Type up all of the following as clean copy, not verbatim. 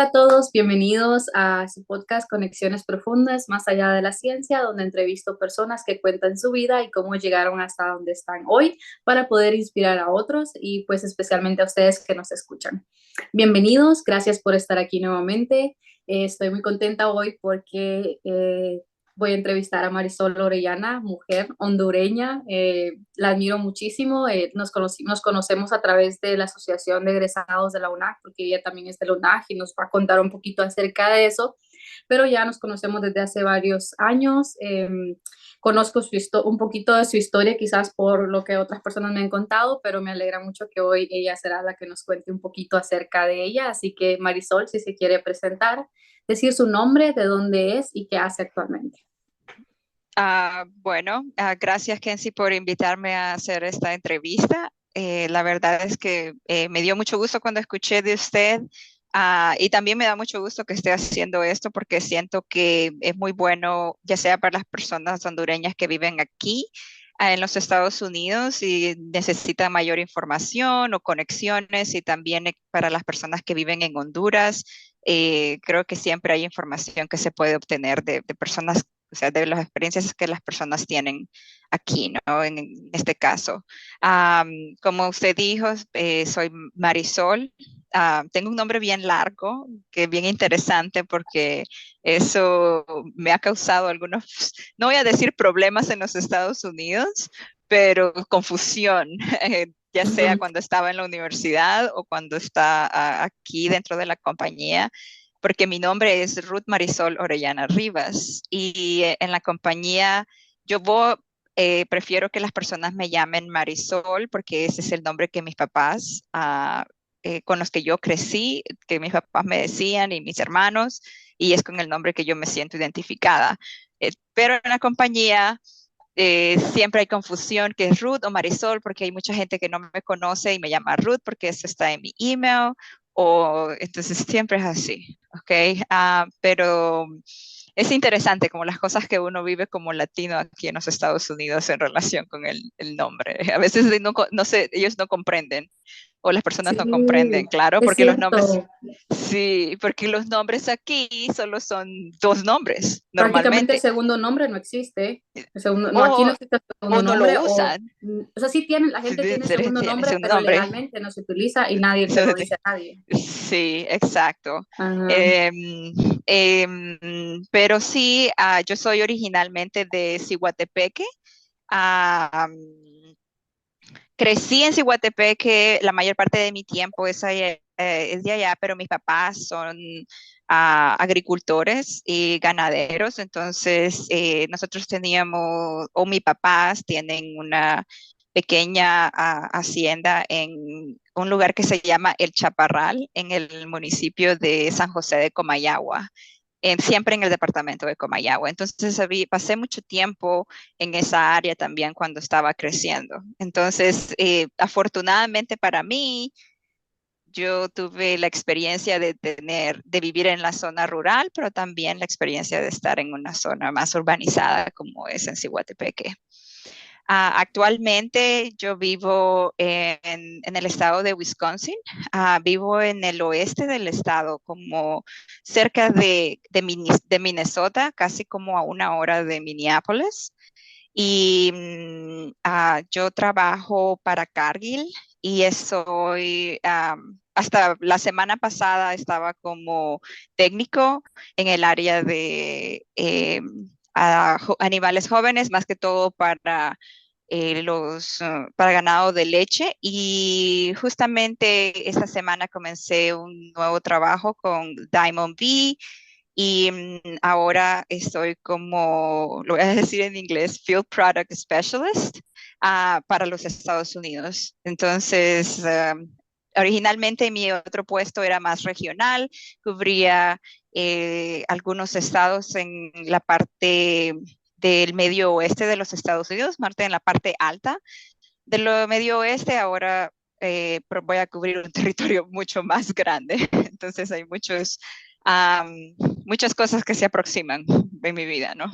A todos, bienvenidos a su podcast Conexiones Profundas, más allá de la ciencia, donde entrevisto personas que cuentan su vida y cómo llegaron hasta donde están hoy para poder inspirar a otros y pues especialmente a ustedes que nos escuchan. Bienvenidos, gracias por estar aquí nuevamente. Estoy muy contenta hoy porque voy a entrevistar a Marisol Orellana, mujer hondureña. La admiro muchísimo. Nos conocemos a través de la Asociación de Egresados de la UNAC, porque ella también es de la UNAC y nos va a contar un poquito acerca de eso. Pero ya nos conocemos desde hace varios años. Conozco un poquito de su historia, quizás por lo que otras personas me han contado, pero me alegra mucho que hoy ella será la que nos cuente un poquito acerca de ella. Así que Marisol, si se quiere presentar, decir su nombre, de dónde es y qué hace actualmente. Gracias, Kenzie, por invitarme a hacer esta entrevista. La verdad es que me dio mucho gusto cuando escuché de usted, y también me da mucho gusto que esté haciendo esto porque siento que es muy bueno, ya sea para las personas hondureñas que viven aquí, en los Estados Unidos y necesitan mayor información o conexiones, y también para las personas que viven en Honduras. Creo que siempre hay información que se puede obtener de personas, o sea, de las experiencias que las personas tienen aquí, ¿no? En este caso. Am, Como usted dijo, soy Marisol. Tengo un nombre bien largo, que es bien interesante porque eso me ha causado algunos, no voy a decir problemas en los Estados Unidos, pero confusión, ya sea Ujú. cuando estaba en la universidad o cuando está aquí dentro de la compañía, porque mi nombre es Ruth Marisol Orellana Rivas, y en la compañía prefiero que las personas me llamen Marisol porque ese es el nombre que mis papás, con los que yo crecí, que mis papás me decían y mis hermanos, y es con el nombre que yo me siento identificada. Pero en la compañía siempre hay confusión, que es Ruth o Marisol, porque hay mucha gente que no me conoce y me llama Ruth porque eso está en mi email, o entonces siempre es así, ¿ok? Pero es interesante como las cosas que uno vive como latino aquí en los Estados Unidos en relación con el nombre. A veces no sé, ellos no comprenden, o las personas no Sí, comprenden, claro, es porque los nombres, cierto. sí, porque los nombres aquí solo son dos nombres Prácticamente el normalmente. segundo nombre no existe. El segundo, no, aquí no O, existe el o segundo no lo nombre, usan. o sea, sí tienen, la Sí, gente tiene segundo tiene nombre, segundo pero nombre. legalmente no se utiliza y nadie se lo dice a nadie. Sí, exacto. Ajá. Em, pero sí, yo soy originalmente de Ciguatepeque. Ah, Crecí en Ciguatepeque, la mayor parte de mi tiempo es de allá, pero mis papás son agricultores y ganaderos. Entonces nosotros teníamos, o mis papás tienen una pequeña hacienda en un lugar que se llama El Chaparral, en el municipio de San José de Comayagua, siempre en el departamento de Comayagua. Entonces pasé mucho tiempo en esa área también cuando estaba creciendo. Entonces, afortunadamente para mí, yo tuve la experiencia de vivir en la zona rural, pero también la experiencia de estar en una zona más urbanizada como es en Cihuatepeque. Actualmente yo vivo en el estado de Wisconsin. Vivo en el oeste del estado, como cerca de Minnesota, casi como a una hora de Minneapolis. Y yo trabajo para Cargill y hasta la semana pasada estaba como técnico en el área de animales jóvenes, más que todo para ganado de leche. Y justamente esta semana comencé un nuevo trabajo con Diamond Bee, y ahora estoy como, lo voy a decir en inglés, Field Product Specialist, para los Estados Unidos. Entonces, originalmente mi otro puesto era más regional, cubría algunos estados en la parte del medio oeste de los Estados Unidos, Marte en la parte alta del medio oeste. Ahora voy a cubrir un territorio mucho más grande. Entonces hay muchas cosas que se aproximan en mi vida, ¿no?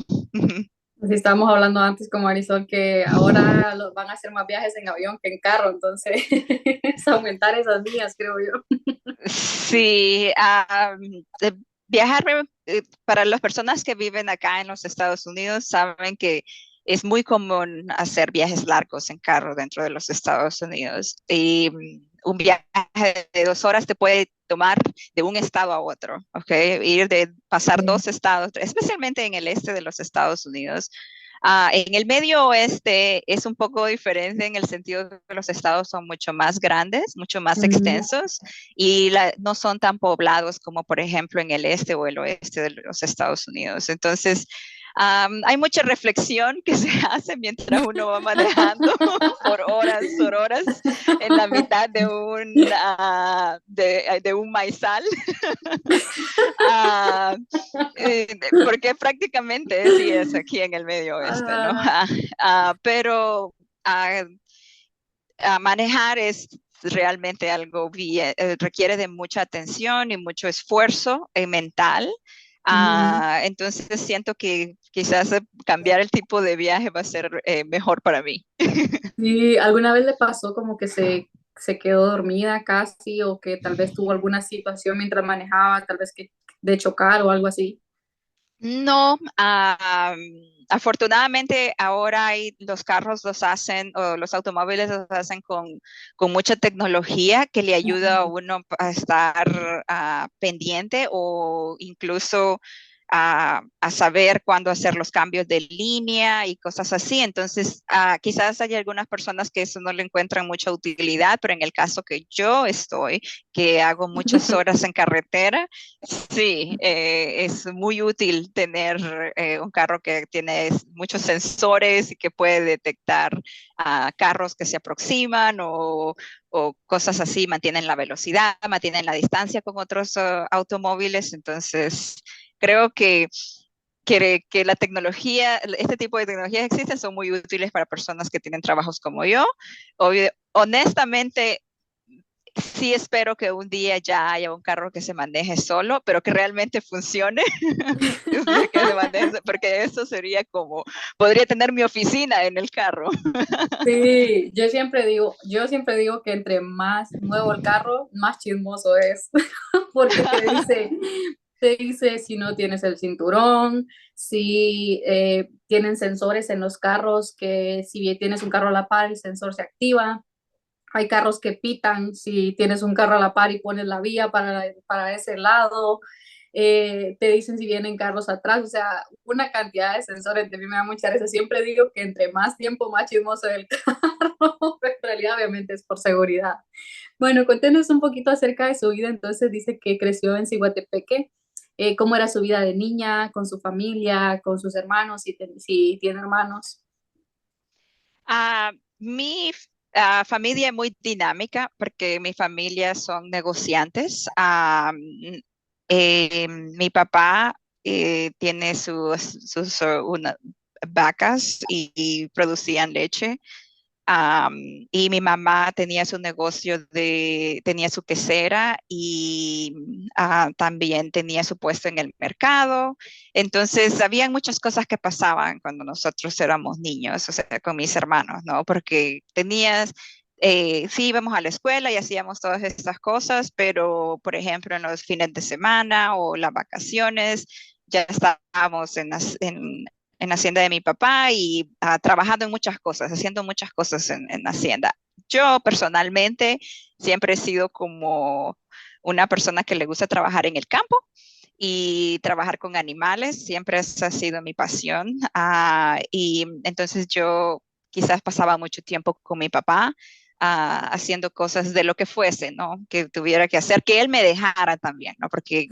Así estábamos hablando antes con Marisol que ahora van a hacer más viajes en avión que en carro, entonces es aumentar esas vías, creo yo. Sí, eh, viajar para las personas que viven acá en los Estados Unidos saben que es muy común hacer viajes largos en carro dentro de los Estados Unidos. Y un viaje de 2 horas te puede tomar de un estado a otro, ¿ok? Ir de pasar Sí. 2 estados, especialmente en el este de los Estados Unidos. En el medio oeste es un poco diferente en el sentido de que los estados son mucho más grandes, mucho más Ujú. extensos y no son tan poblados como por ejemplo en el este o el oeste de los Estados Unidos. Entonces, hay mucha reflexión que se hace mientras uno va manejando por horas en la mitad de un maizal. Ah, porque prácticamente sí es aquí en el medio oeste, ¿no? Ah, Pero ah, manejar es realmente algo bien, requiere de mucha atención y mucho esfuerzo mental. ujú. Entonces siento que quizás cambiar el tipo de viaje va a ser mejor para mí. ¿Y alguna vez le pasó como que se quedó dormida casi o que tal vez tuvo alguna situación mientras manejaba, tal vez que de chocar o algo así? No, afortunadamente ahora los carros los hacen, o los automóviles los hacen con mucha tecnología que le ayuda a Ujú. uno a estar pendiente o incluso a saber cuándo hacer los cambios de línea y cosas así. Entonces, quizás hay algunas personas que eso no le encuentran mucha utilidad, pero en el caso que yo estoy, que hago muchas horas en carretera, sí, es muy útil tener un carro que tiene muchos sensores y que puede detectar carros que se aproximan o cosas así, mantienen la velocidad, mantienen la distancia con otros automóviles. Entonces, creo que la tecnología, este tipo de tecnologías existen, son muy útiles para personas que tienen trabajos como yo. Honestamente, sí espero que un día ya haya un carro que se maneje solo, pero que realmente funcione, que se maneje, porque eso sería como, podría tener mi oficina en el carro. Sí, yo siempre digo que entre más nuevo el carro, más chismoso es, porque te dice si no tienes el cinturón, si tienen sensores en los carros, que si bien tienes un carro a la par, el sensor se activa. Hay carros que pitan si tienes un carro a la par y pones la vía para ese lado. Te dicen si vienen carros atrás, o sea, una cantidad de sensores. A mí me da mucha risa. Siempre digo que entre más tiempo, más chismoso el carro, pero en realidad obviamente es por seguridad. Bueno, cuéntenos un poquito acerca de su vida. Entonces dice que creció en Ciguatepeque. ¿Cómo era su vida de niña, con su familia, con sus hermanos, si tiene hermanos? Mi familia es muy dinámica porque mi familia son negociantes. Mi papá tiene sus vacas y producían leche. Am, y mi mamá tenía su negocio tenía su quesera y también tenía su puesto en el mercado. Entonces, había muchas cosas que pasaban cuando nosotros éramos niños, o sea, con mis hermanos, ¿no? Porque sí íbamos a la escuela y hacíamos todas estas cosas, pero, por ejemplo, en los fines de semana o las vacaciones, ya estábamos en Hacienda de mi papá y trabajando en muchas cosas, haciendo muchas cosas en Hacienda. Yo personalmente siempre he sido como una persona que le gusta trabajar en el campo y trabajar con animales, siempre esa ha sido mi pasión. Y entonces yo quizás pasaba mucho tiempo con mi papá. Haciendo cosas de lo que fuese, ¿no? Que tuviera que hacer, que él me dejara también, ¿no? Porque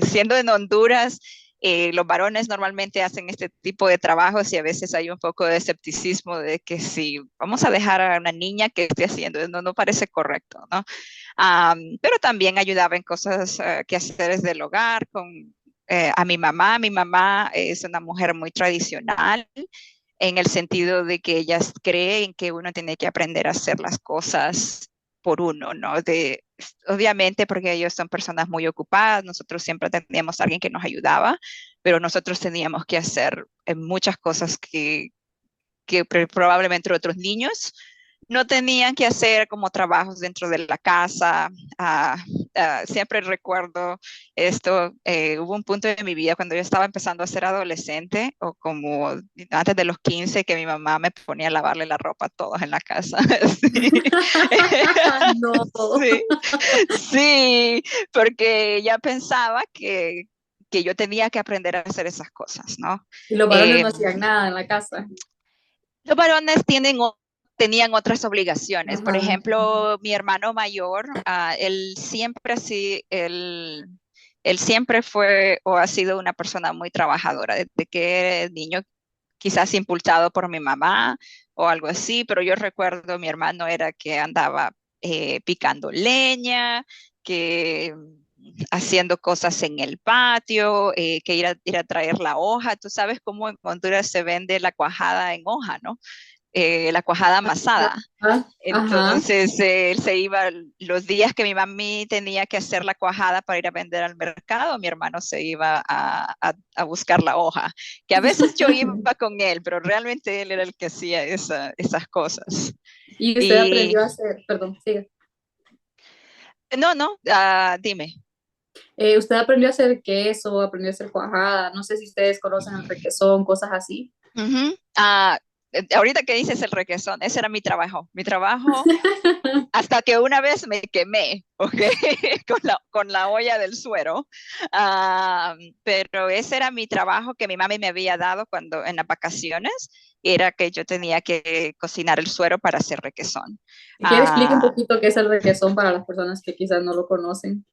siendo en Honduras, los varones normalmente hacen este tipo de trabajos y a veces hay un poco de escepticismo de que si vamos a dejar a una niña que esté haciendo, no parece correcto, ¿no? Pero también ayudaba en cosas que hacer del hogar a mi mamá. Mi mamá es una mujer muy tradicional en el sentido de que ellas creen que uno tiene que aprender a hacer las cosas por uno, ¿no? obviamente porque ellos son personas muy ocupadas, nosotros siempre teníamos a alguien que nos ayudaba, pero nosotros teníamos que hacer muchas cosas que probablemente otros niños no tenían que hacer, como trabajos dentro de la casa. ah, Siempre recuerdo esto. Hubo un punto de mi vida cuando yo estaba empezando a ser adolescente, o como antes de los 15, que mi mamá me ponía a lavarle la ropa a todos en la casa. Sí. No. Sí, sí, porque ya pensaba que yo tenía que aprender a hacer esas cosas, ¿no? Y los varones Eh, no hacían nada en la casa. los varones tenían otras obligaciones. Por Ajá. ejemplo, mi hermano mayor, él siempre así, él siempre fue o ha sido una persona muy trabajadora. Desde que era niño, quizás impulsado por mi mamá o algo así, pero yo recuerdo mi hermano era que andaba picando leña, que haciendo cosas en el patio, que ir a traer la hoja. Tú sabes cómo en Honduras se vende la cuajada en hoja, ¿no? La cuajada amasada. Ajá. Ajá. Entonces, él se iba los días que mi mami tenía que hacer la cuajada para ir a vender al mercado, mi hermano se iba a buscar la hoja, que a veces yo iba con él, pero realmente él era el que hacía esas cosas. Y usted Y aprendió a hacer, perdón, siga. no, no, dime. Usted aprendió a hacer queso, aprendió a hacer cuajada, no sé si ustedes conocen el requesón, cosas así. Ujú. Ahorita que dices el requesón, ese era mi trabajo. Mi trabajo hasta que una vez me quemé, ¿ok? Con la olla del suero. Pero ese era mi trabajo que mi mami me había dado cuando en las vacaciones, era que yo tenía que cocinar el suero para hacer requesón. ¿Quiere explicar un Ah, poquito qué es el requesón para las personas que quizás no lo conocen?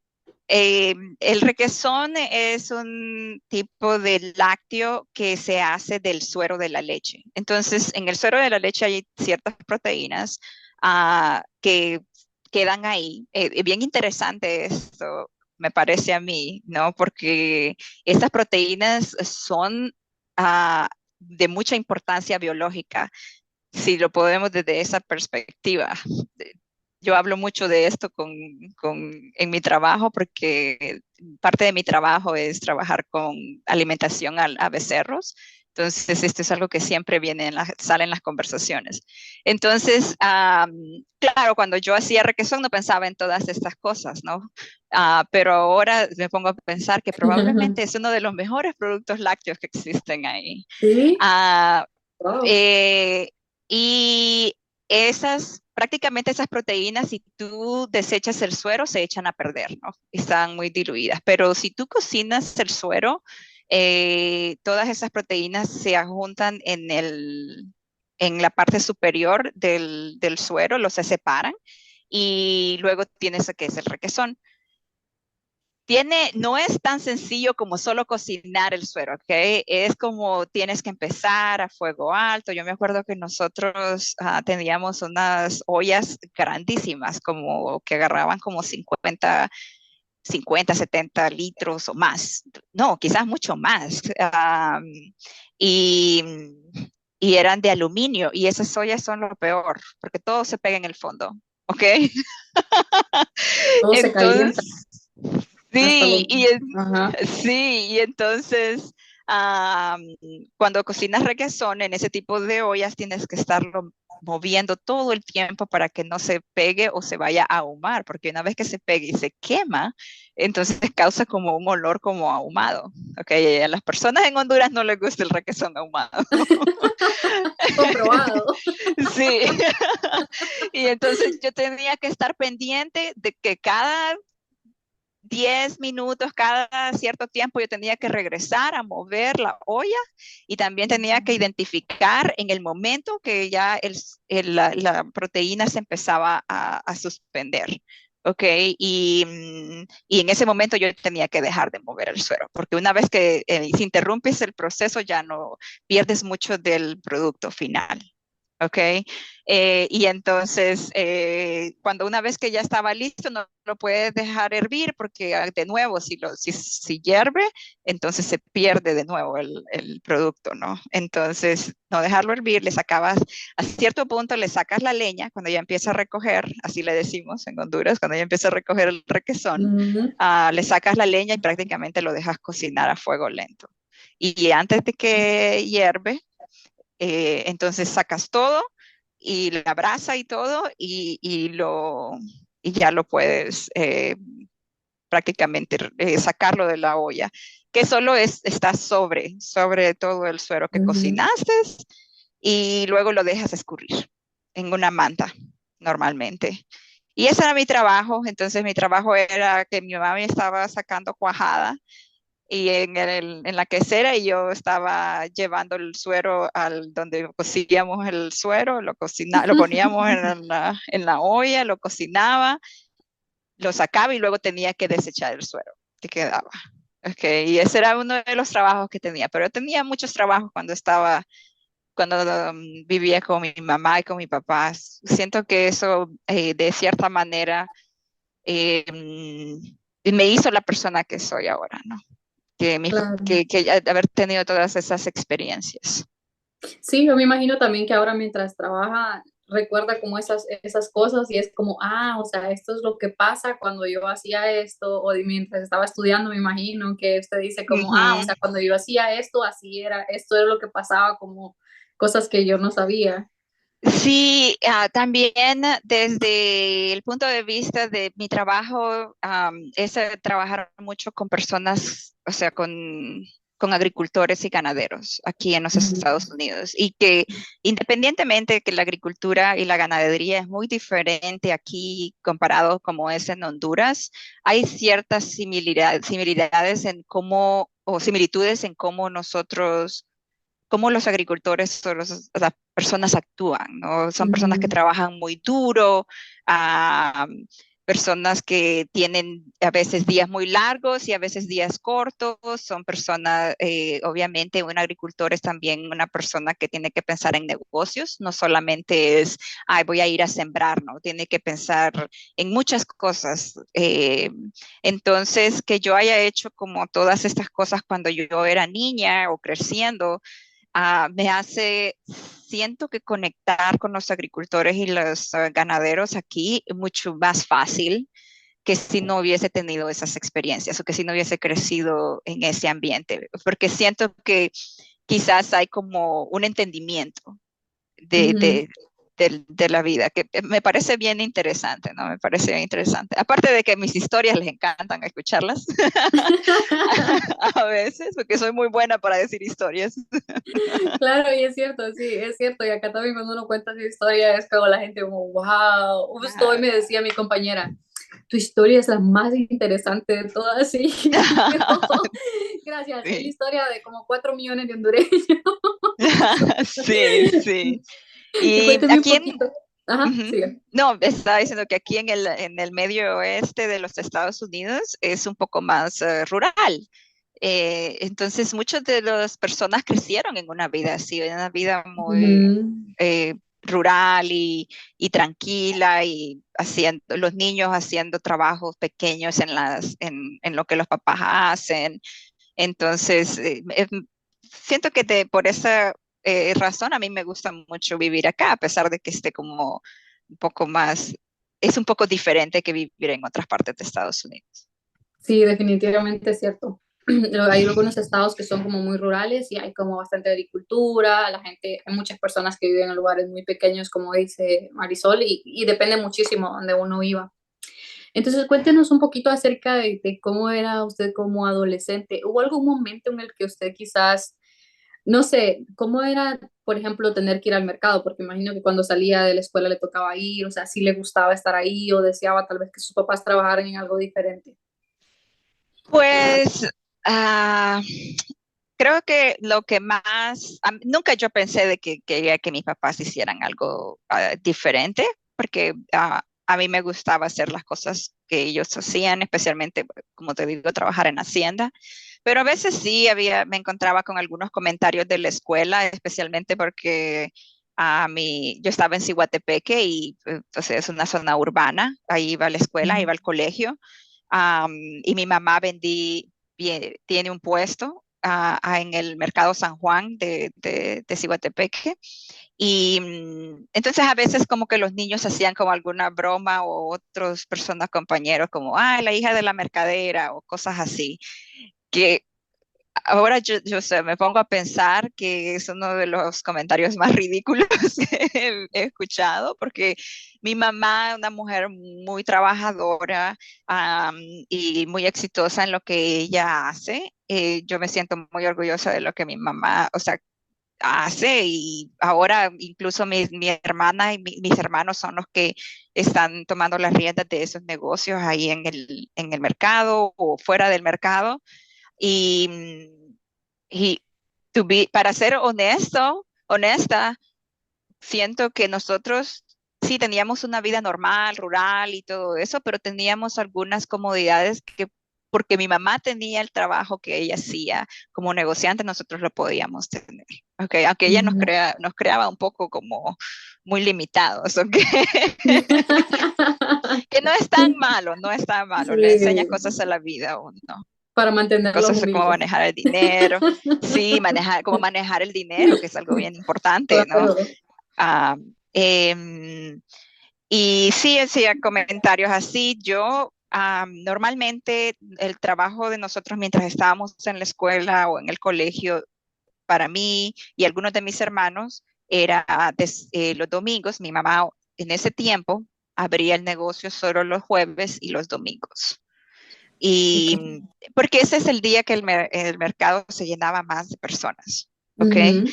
el requesón es un tipo de lácteo que se hace del suero de la leche. Entonces, en el suero de la leche hay ciertas proteínas que quedan ahí. Bien interesante esto, me parece a mí, ¿no? Porque estas proteínas son de mucha importancia biológica, si lo podemos desde esa perspectiva. Yo hablo mucho de esto en mi trabajo porque parte de mi trabajo es trabajar con alimentación a becerros. Entonces, esto es algo que siempre sale en las conversaciones. Entonces, claro, cuando yo hacía requesón no pensaba en todas estas cosas, ¿no? Pero ahora me pongo a pensar que probablemente es uno de los mejores productos lácteos que existen ahí. Sí, Ah, wow. eh, y prácticamente esas proteínas, si tú desechas el suero, se echan a perder, ¿no? Están muy diluidas. Pero si tú cocinas el suero, todas esas proteínas se juntan en la parte superior del suero, se separan y luego tienes lo que es el requesón. No es tan sencillo como solo cocinar el suero, ¿ok? Es como tienes que empezar a fuego alto. Yo me acuerdo que nosotros teníamos unas ollas grandísimas, como que agarraban como 50, 70 litros o más. No, quizás mucho más. Y, y eran de aluminio y esas ollas son lo peor, porque todo se pega en el fondo, ¿ok? Todo se calienta Entonces, hasta sí, lo... Ajá. y entonces cuando cocinas requesón en ese tipo de ollas tienes que estarlo moviendo todo el tiempo para que no se pegue o se vaya a ahumar, porque una vez que se pegue y se quema, entonces causa como un olor como ahumado. Okay, a las personas en Honduras no les gusta el requesón ahumado. Comprobado. Sí, y entonces yo tenía que estar pendiente de que cada 10 minutos, cada cierto tiempo yo tenía que regresar a mover la olla y también tenía que identificar en el momento que ya la proteína se empezaba a suspender. Ok, y en ese momento yo tenía que dejar de mover el suero, porque una vez que si interrumpes el proceso ya no pierdes mucho del producto final. ¿ok? Y entonces, cuando una vez que ya estaba listo, no lo puedes dejar hervir porque de nuevo, si hierve, entonces se pierde de nuevo el producto, ¿no? Entonces, no dejarlo hervir, le sacabas, a cierto punto le sacas la leña cuando ya empieza a recoger, así le decimos en Honduras, cuando ya empieza a recoger el requesón, Ujú, le sacas la leña y prácticamente lo dejas cocinar a fuego lento. Y antes de que hierve, entonces sacas todo y la brasa y todo y ya lo puedes prácticamente sacarlo de la olla, que solo está sobre todo el suero que ujú. cocinaste y luego lo dejas escurrir en una manta normalmente. Y ese era mi trabajo, entonces mi trabajo era que mi mamá me estaba sacando cuajada y en la quesera y yo estaba llevando el suero al donde cocíamos el suero, lo poníamos en la olla, lo cocinaba, lo sacaba y luego tenía que desechar el suero que quedaba. Okay, y ese era uno de los trabajos que tenía, pero yo tenía muchos trabajos cuando vivía con mi mamá y con mi papá. Siento que eso de cierta manera me hizo la persona que soy ahora, ¿no? Claro. Que haber tenido todas esas experiencias. Sí, yo me imagino también que ahora mientras trabaja recuerda como esas cosas y es como, o sea, esto es lo que pasa cuando yo hacía esto o mientras estaba estudiando, me imagino que usted dice como, o Ujú. sea, cuando yo hacía esto, así era, esto era lo que pasaba como cosas que yo no sabía. Sí, también desde el punto de vista de mi trabajo, es trabajar mucho con personas, o sea, con agricultores y ganaderos aquí en los Ujú, Estados Unidos. Y que independientemente de que la agricultura y la ganadería es muy diferente aquí comparado como es en Honduras, hay ciertas similitudes en cómo, o similitudes en cómo los agricultores o las personas actúan, ¿no? Son personas que ujú, trabajan muy duro, ah, personas que tienen a veces días muy largos y a veces días cortos, son personas, obviamente un agricultor es también una persona que tiene que pensar en negocios, no solamente es, ay, voy a ir a sembrar, ¿no? Tiene que pensar en muchas cosas. Entonces, que yo haya hecho como todas estas cosas cuando yo era niña o creciendo, me hace, siento que conectar con los agricultores y los ganaderos aquí mucho más fácil que si no hubiese tenido esas experiencias o que si no hubiese crecido en ese ambiente, porque siento que quizás hay como un entendimiento de, ujú. de, de la vida, que me parece bien interesante, ¿no? Me parece bien interesante. Aparte de que mis historias les encantan escucharlas a veces, porque soy muy buena para decir historias. Claro, y es cierto, sí, es cierto. Y acá también cuando uno cuenta su historia es como la gente como, wow. Justo hoy me decía mi compañera, tu historia es la más interesante de todas, sí. Y yo, gracias, es la Sí. historia de como 4 millones de hondureños. Sí, sí. Y Y cuénteme un aquí poquito. Ajá, ujú. siga. No, estaba diciendo que aquí en el medio oeste de los Estados Unidos es un poco más rural. Entonces, muchas de las personas crecieron en una vida así, en una vida muy Ujú, rural y tranquila y haciendo, los niños haciendo trabajos pequeños en lo que los papás hacen. Entonces, siento que por esa razón a mí me gusta mucho vivir acá, a pesar de que esté como un poco más, es un poco diferente que vivir en otras partes de Estados Unidos. sí, definitivamente es cierto. Hay algunos estados que son como muy rurales y hay como bastante agricultura, la gente, hay muchas personas que viven en lugares muy pequeños, como dice Marisol, y depende muchísimo donde uno viva. Entonces, cuéntenos un poquito acerca de cómo era usted como adolescente. ¿Hubo algún momento en el que usted quizás, no sé, cómo era, por ejemplo, tener que ir al mercado? Porque imagino que cuando salía de la escuela le tocaba ir, o sea, si le gustaba estar ahí o deseaba tal vez que sus papás trabajaran en algo diferente. Pues ah, creo que lo que más, nunca yo pensé de que quería que mis papás hicieran algo diferente, porque a mí me gustaba hacer las cosas que ellos hacían, especialmente, como te digo, trabajar en Hacienda. Pero a veces sí me encontraba con algunos comentarios de la escuela, especialmente porque yo estaba en Ciguatepeque y entonces es una zona urbana, ahí iba a la escuela, iba al colegio, y mi mamá tiene un puesto en el Mercado San Juan de Ciguatepeque. Y entonces a veces como que los niños hacían como alguna broma o otras personas, compañeros, como, la hija de la mercadera o cosas así, que ahora yo sé, me pongo a pensar que es uno de los comentarios más ridículos que he escuchado, porque mi mamá, una mujer muy trabajadora, am, y muy exitosa en lo que ella hace, yo me siento muy orgullosa de lo que mi mamá, o sea, hace, y ahora incluso mi hermana y mis hermanos son los que están tomando las riendas de esos negocios ahí en el mercado o fuera del mercado. Y, y para ser honesta, siento que nosotros sí teníamos una vida normal, rural y todo eso, pero teníamos algunas comodidades que, porque mi mamá tenía el trabajo que ella hacía como negociante, nosotros lo podíamos tener. Okay, aunque ella Ujú. nos creaba un poco como muy limitados, okay. Que no es tan malo, no es tan malo, le enseña Sí, cosas a la vida a uno. para mantenerlos Cosas como humildes. manejar el dinero, sí, cómo manejar el dinero, que es algo bien importante, ¿no? Claro. Ah, em, y sí, hacía comentarios así. Yo normalmente el trabajo de nosotros mientras estábamos en la escuela o en el colegio, para mí y algunos de mis hermanos, era los domingos. Mi mamá en ese tiempo abría el negocio solo los jueves y los domingos. Okay. Y porque ese es el día que el mercado se llenaba más de personas, ¿ok? Ujú.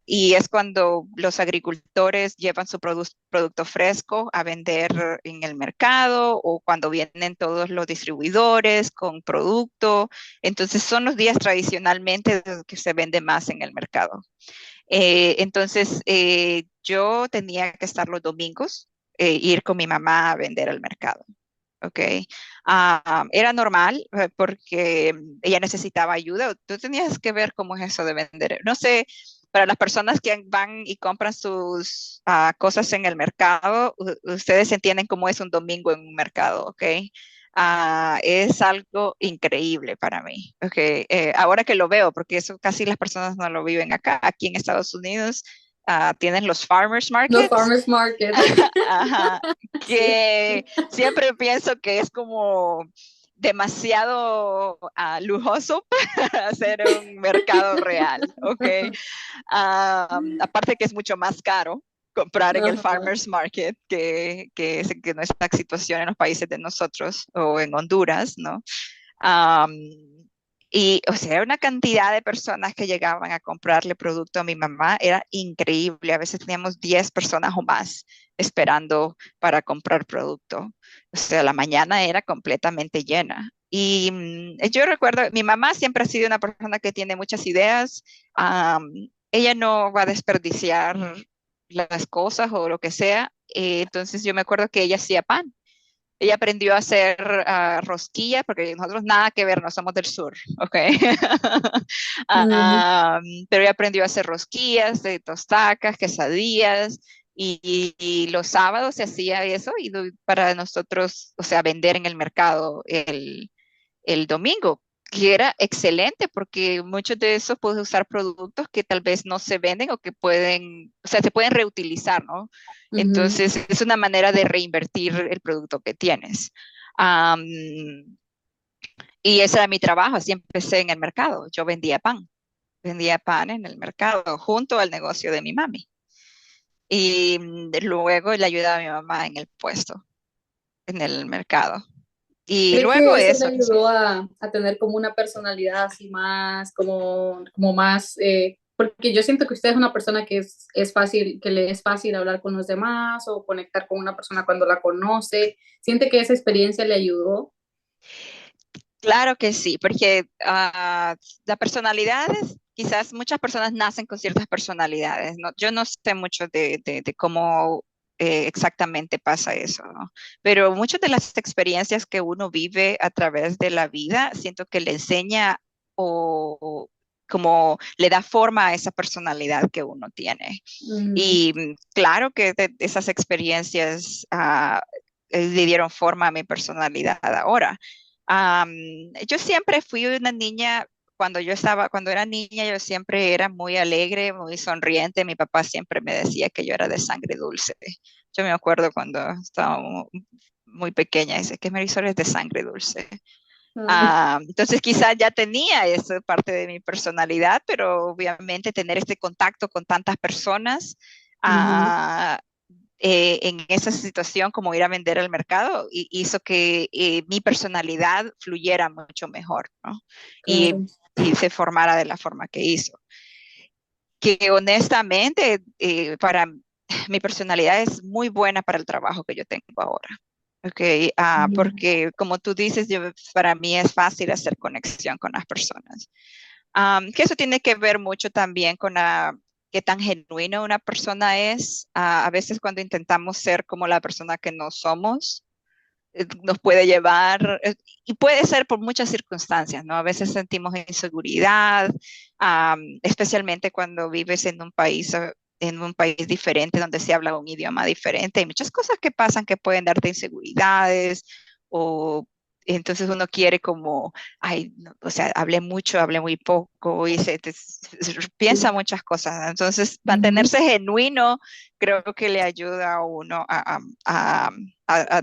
Y es cuando los agricultores llevan su producto fresco a vender en el mercado, o cuando vienen todos los distribuidores con producto. Entonces son los días tradicionalmente que se vende más en el mercado. Entonces yo tenía que estar los domingos, ir con mi mamá a vender al mercado. Ok. Era normal, porque ella necesitaba ayuda. Tú tenías que ver cómo es eso de vender. No sé, para las personas que van y compran sus cosas en el mercado, ustedes entienden cómo es un domingo en un mercado, ¿ok? Es algo increíble para mí, ¿ok? Ahora que lo veo, porque eso casi las personas no lo viven acá. Aquí en Estados Unidos tienen los farmers Los markets. farmers market. Ajá, Sí. que siempre pienso que es como demasiado lujoso para hacer un mercado real, ¿ok? Aparte que es mucho más caro comprar en el Ajá. farmers market, que no es la situación en los países de nosotros o en Honduras, ¿no? Am, y, o sea, una cantidad de personas que llegaban a comprarle producto a mi mamá era increíble. A veces teníamos 10 personas o más esperando para comprar producto. O sea, la mañana era completamente llena. Y yo recuerdo, mi mamá siempre ha sido una persona que tiene muchas ideas. Am, Ella no va a desperdiciar las cosas o lo que sea. Entonces yo me acuerdo que ella hacía pan. Ella aprendió a hacer rosquillas, porque nosotros nada que ver, no somos del sur, ¿ok? Ujú. Ah, pero ella aprendió a hacer rosquillas, de tostacas, quesadillas, y los sábados se hacía eso, y para nosotros, o sea, vender en el mercado el domingo, que era excelente, porque muchos de esos puedes usar productos que tal vez no se venden o que pueden, o sea, se pueden reutilizar, ¿no? Ujú. Entonces, es una manera de reinvertir el producto que tienes. Am, y ese era mi trabajo, así empecé en el mercado. Yo vendía pan en el mercado junto al negocio de mi mami. Y luego le ayudaba a mi mamá en el puesto, en el mercado. Y ¿Cree que luego eso le eso, ayudó a tener como una personalidad así más, como más, porque yo siento que usted es una persona que es fácil, que le es fácil hablar con los demás o conectar con una persona cuando la conoce? ¿Siente que esa experiencia le ayudó? claro que sí, porque la personalidad quizás muchas personas nacen con ciertas personalidades, ¿no? Yo no sé mucho de cómo exactamente pasa eso, ¿no? Pero muchas de las experiencias que uno vive a través de la vida, siento que le enseña o como le da forma a esa personalidad que uno tiene. Mm, Y claro que esas experiencias le dieron forma a mi personalidad ahora. Am, yo siempre fui una niña, cuando era niña, yo siempre era muy alegre, muy sonriente. Mi papá siempre me decía que yo era de sangre dulce. Yo me acuerdo cuando estaba muy pequeña, dice que Marisol es de sangre dulce. ah, Entonces quizás ya tenía esa parte de mi personalidad, pero obviamente tener este contacto con tantas personas ujú, ah, en esa situación como ir a vender al mercado hizo que mi personalidad fluyera mucho mejor, ¿no? Y, claro. y se formara de la forma que hizo. Que honestamente, mi personalidad es muy buena para el trabajo que yo tengo ahora. Okay, Ujú. porque como tú dices, para mí es fácil hacer conexión con las personas. Que eso tiene que ver mucho también con qué tan genuina una persona es. A veces cuando intentamos ser como la persona que no somos, nos puede llevar, y puede ser por muchas circunstancias, ¿no? A veces sentimos inseguridad, especialmente cuando vives en un país diferente donde se habla un idioma diferente. Hay muchas cosas que pasan que pueden darte inseguridades o entonces uno quiere como, ay, no, o sea, hablé mucho, hablé muy poco y piensa muchas cosas. Entonces, Ujú. mantenerse genuino creo que le ayuda a uno a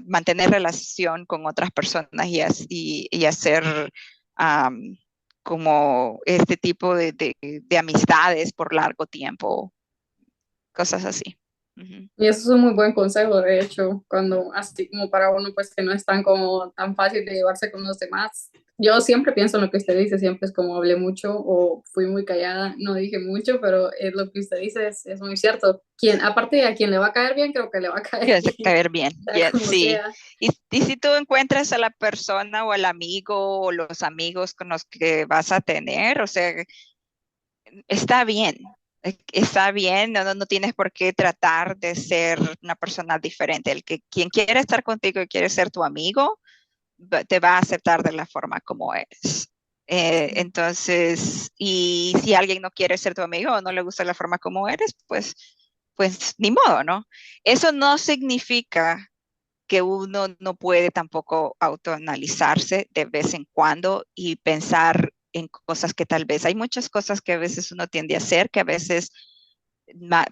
mantener relación con otras personas y hacer um, como este tipo de amistades por largo tiempo, cosas así. Ujú. Y eso es un muy buen consejo, de hecho, cuando así como para uno, pues que no es tan como tan fácil de llevarse con los demás. Yo siempre pienso en lo que usted dice, siempre es como hablé mucho o fui muy callada, no dije mucho, pero es lo que usted dice es muy cierto. Quien, aparte de a quien le va a caer bien, creo que le va a caer Tienes que bien, caer bien, sea como sí. sea. Y si tú encuentras a la persona o al amigo o los amigos con los que vas a tener, o sea, está bien, está bien, no tienes por qué tratar de ser una persona diferente. Quien quiere estar contigo y quiere ser tu amigo, te va a aceptar de la forma como eres. Entonces, y si alguien no quiere ser tu amigo o no le gusta la forma como eres, pues ni modo, ¿no? Eso no significa que uno no puede tampoco autoanalizarse de vez en cuando y pensar en cosas que tal vez, hay muchas cosas que a veces uno tiende a hacer, que a veces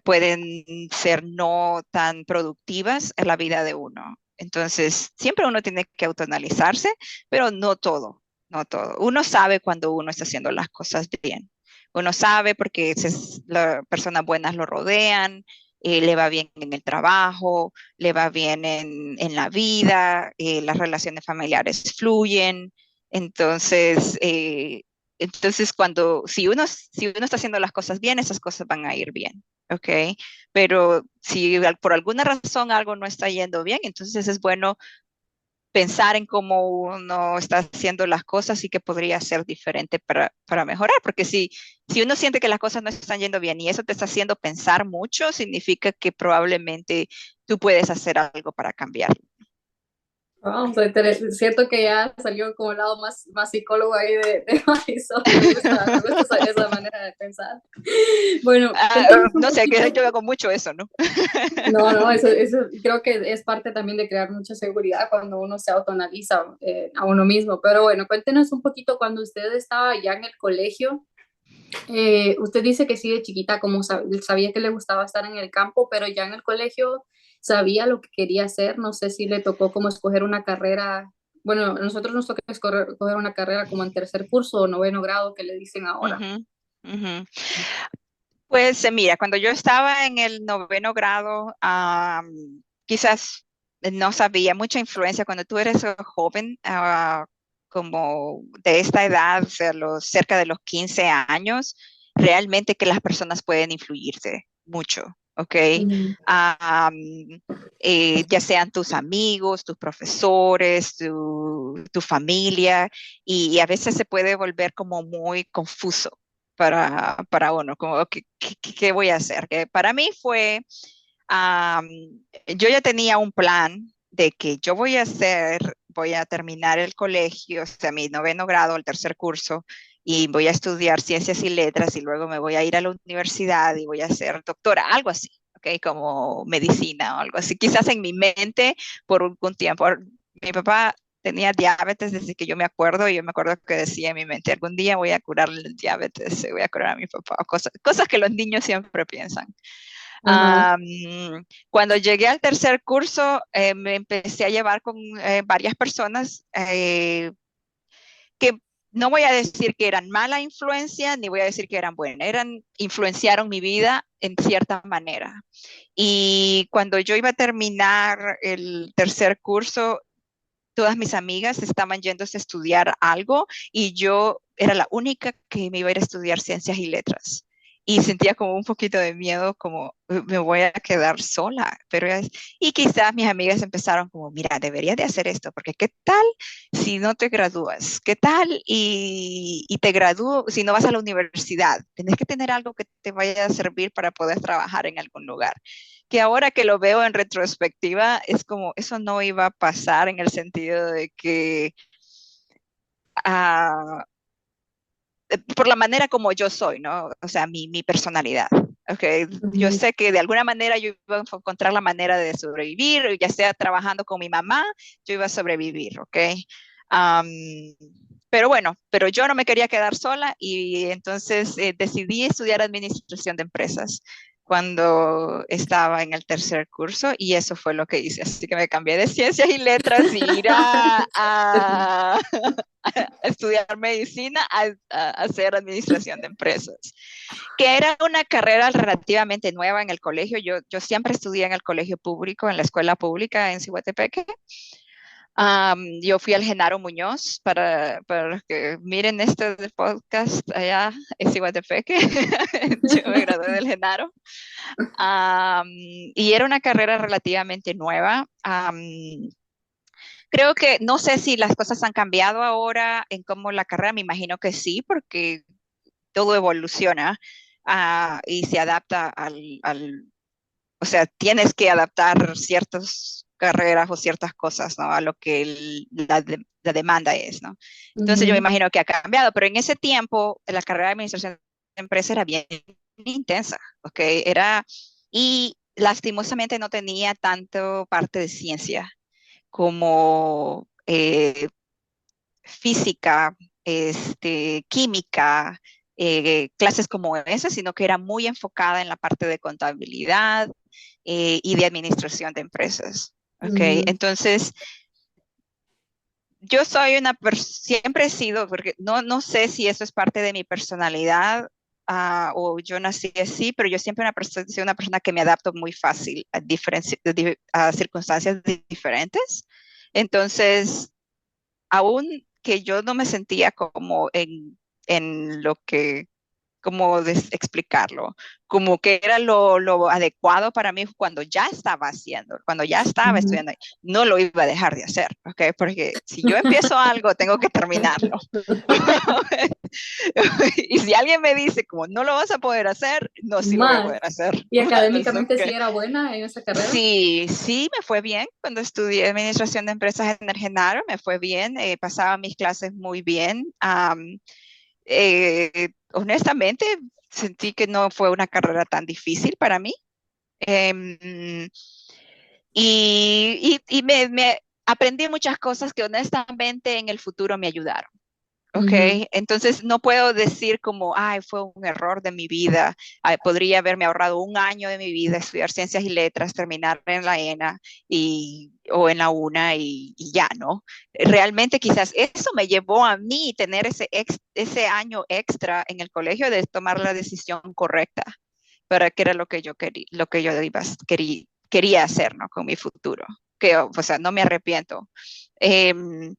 pueden ser no tan productivas en la vida de uno. Entonces, siempre uno tiene que autoanalizarse, pero no todo, no todo. Uno sabe cuando uno está haciendo las cosas bien. Uno sabe porque las personas buenas lo rodean, le va bien en el trabajo, le va bien en la vida, las relaciones familiares fluyen. Entonces, si uno está haciendo las cosas bien, esas cosas van a ir bien. ¿Ok? Pero si por alguna razón algo no está yendo bien, entonces es bueno pensar en cómo uno está haciendo las cosas y que podría ser diferente para mejorar, porque si uno siente que las cosas no están yendo bien y eso te está haciendo pensar mucho, significa que probablemente tú puedes hacer algo para cambiarlo. Wow, o sea, siento que ya salió como el lado más psicólogo ahí de Marisol, me gusta esa manera de pensar. Bueno, cuéntanos un No sé, que poquito. yo hago mucho eso, ¿no? No, no, eso creo que es parte también de crear mucha seguridad cuando uno se autoanaliza a uno mismo. Pero bueno, cuéntenos un poquito cuando usted estaba ya en el colegio. Usted dice que sí de chiquita, como sabía que le gustaba estar en el campo, pero ya en el colegio sabía lo que quería hacer. No sé si le tocó como escoger una carrera. Bueno, a nosotros nos toca escoger una carrera como en tercer curso o noveno grado que le dicen ahora. Ujú, ujú. Pues mira, cuando yo estaba en el noveno grado, quizás no sabía mucha influencia cuando tú eres joven, como de esta edad, o sea, cerca de los 15 años, realmente que las personas pueden influirte mucho, ¿ok? Ujú. Am, ya sean tus amigos, tus profesores, tu familia, y a veces se puede volver como muy confuso para uno, como, ¿qué voy a hacer? Que para mí am, yo ya tenía un plan de que yo voy a terminar el colegio, o sea, mi noveno grado, el tercer curso, y voy a estudiar ciencias y letras y luego me voy a ir a la universidad y voy a ser doctora, algo así, ¿ok? Como medicina o algo así. Quizás en mi mente por un tiempo. Mi papá tenía diabetes desde que yo me acuerdo y yo me acuerdo que decía en mi mente, algún día voy a curarle el diabetes, voy a curar a mi papá, cosas que los niños siempre piensan. Ajá. Cuando llegué al tercer curso, me empecé a llevar con varias personas que no voy a decir que eran mala influencia, ni voy a decir que eran buenas, influenciaron mi vida en cierta manera. Y cuando yo iba a terminar el tercer curso, todas mis amigas estaban yéndose a estudiar algo y yo era la única que me iba a ir a estudiar ciencias y letras. Y sentía como un poquito de miedo, como me voy a quedar sola. Y quizás mis amigas empezaron como, mira, deberías de hacer esto, porque ¿qué tal si no te gradúas? ¿Qué tal y te gradúo si no vas a la universidad? Tienes que tener algo que te vaya a servir para poder trabajar en algún lugar, que ahora que lo veo en retrospectiva, es como, eso no iba a pasar en el sentido de que, ah, por la manera como yo soy, ¿no? O sea, mi personalidad. Okay. Yo Ujú. sé que de alguna manera yo iba a encontrar la manera de sobrevivir, ya sea trabajando con mi mamá, yo iba a sobrevivir, ¿ok? Um, pero bueno, pero yo no me quería quedar sola y entonces decidí estudiar administración de empresas cuando estaba en el tercer curso y eso fue lo que hice. Así que me cambié de ciencias y letras y ir a estudiar medicina a hacer administración de empresas, que era una carrera relativamente nueva en el colegio. Yo siempre estudié en el colegio público, en la escuela pública en Cihuatepeque. Yo fui al Genaro Muñoz para que miren este podcast allá en Cihuatepeque. Yo me gradué del Genaro. Y era una carrera relativamente nueva. Creo que no sé si las cosas han cambiado ahora en cómo la carrera, me imagino que sí, porque todo evoluciona y se adapta o sea, tienes que adaptar ciertas carreras o ciertas cosas, ¿no? A lo que la demanda es, ¿no? Entonces yo me Ujú. imagino que ha cambiado, pero en ese tiempo la carrera de administración de empresa era bien intensa, ¿ok? Y lastimosamente no tenía tanto parte de ciencia como física, química, clases como esas, sino que era muy enfocada en la parte de contabilidad y de administración de empresas. Okay, Ujú. entonces yo soy siempre he sido, porque no sé si eso es parte de mi personalidad o yo nací así, pero yo siempre soy una persona que me adapto muy fácil a circunstancias diferentes. Entonces, aún que yo no me sentía como en lo que, cómo explicarlo, como que era lo adecuado para mí cuando ya estaba haciendo, cuando ya estaba Ujú. estudiando, no lo iba a dejar de hacer, ¿ok? Porque si yo empiezo algo, tengo que terminarlo. Y si alguien me dice como no lo vas a poder hacer, no, sí lo voy a Más. poder hacer. ¿Y Más, académicamente sí okay. era buena en esa carrera? Sí, sí, me fue bien. Cuando estudié administración de empresas en el Genaro, me fue bien. Pasaba mis clases muy bien. Honestamente, sentí que no fue una carrera tan difícil para mí. Em, me aprendí muchas cosas que honestamente en el futuro me ayudaron. Ok, Ujú. entonces no puedo decir como, ay, fue un error de mi vida, ay, podría haberme ahorrado un año de mi vida estudiar ciencias y letras, terminar en la ENA o en la UNA y ya, ¿no? Realmente quizás eso me llevó a mí tener ese año extra en el colegio de tomar la decisión correcta para que era lo que yo quería, quería hacer, ¿no? Con mi futuro, que, o sea, no me arrepiento. Em,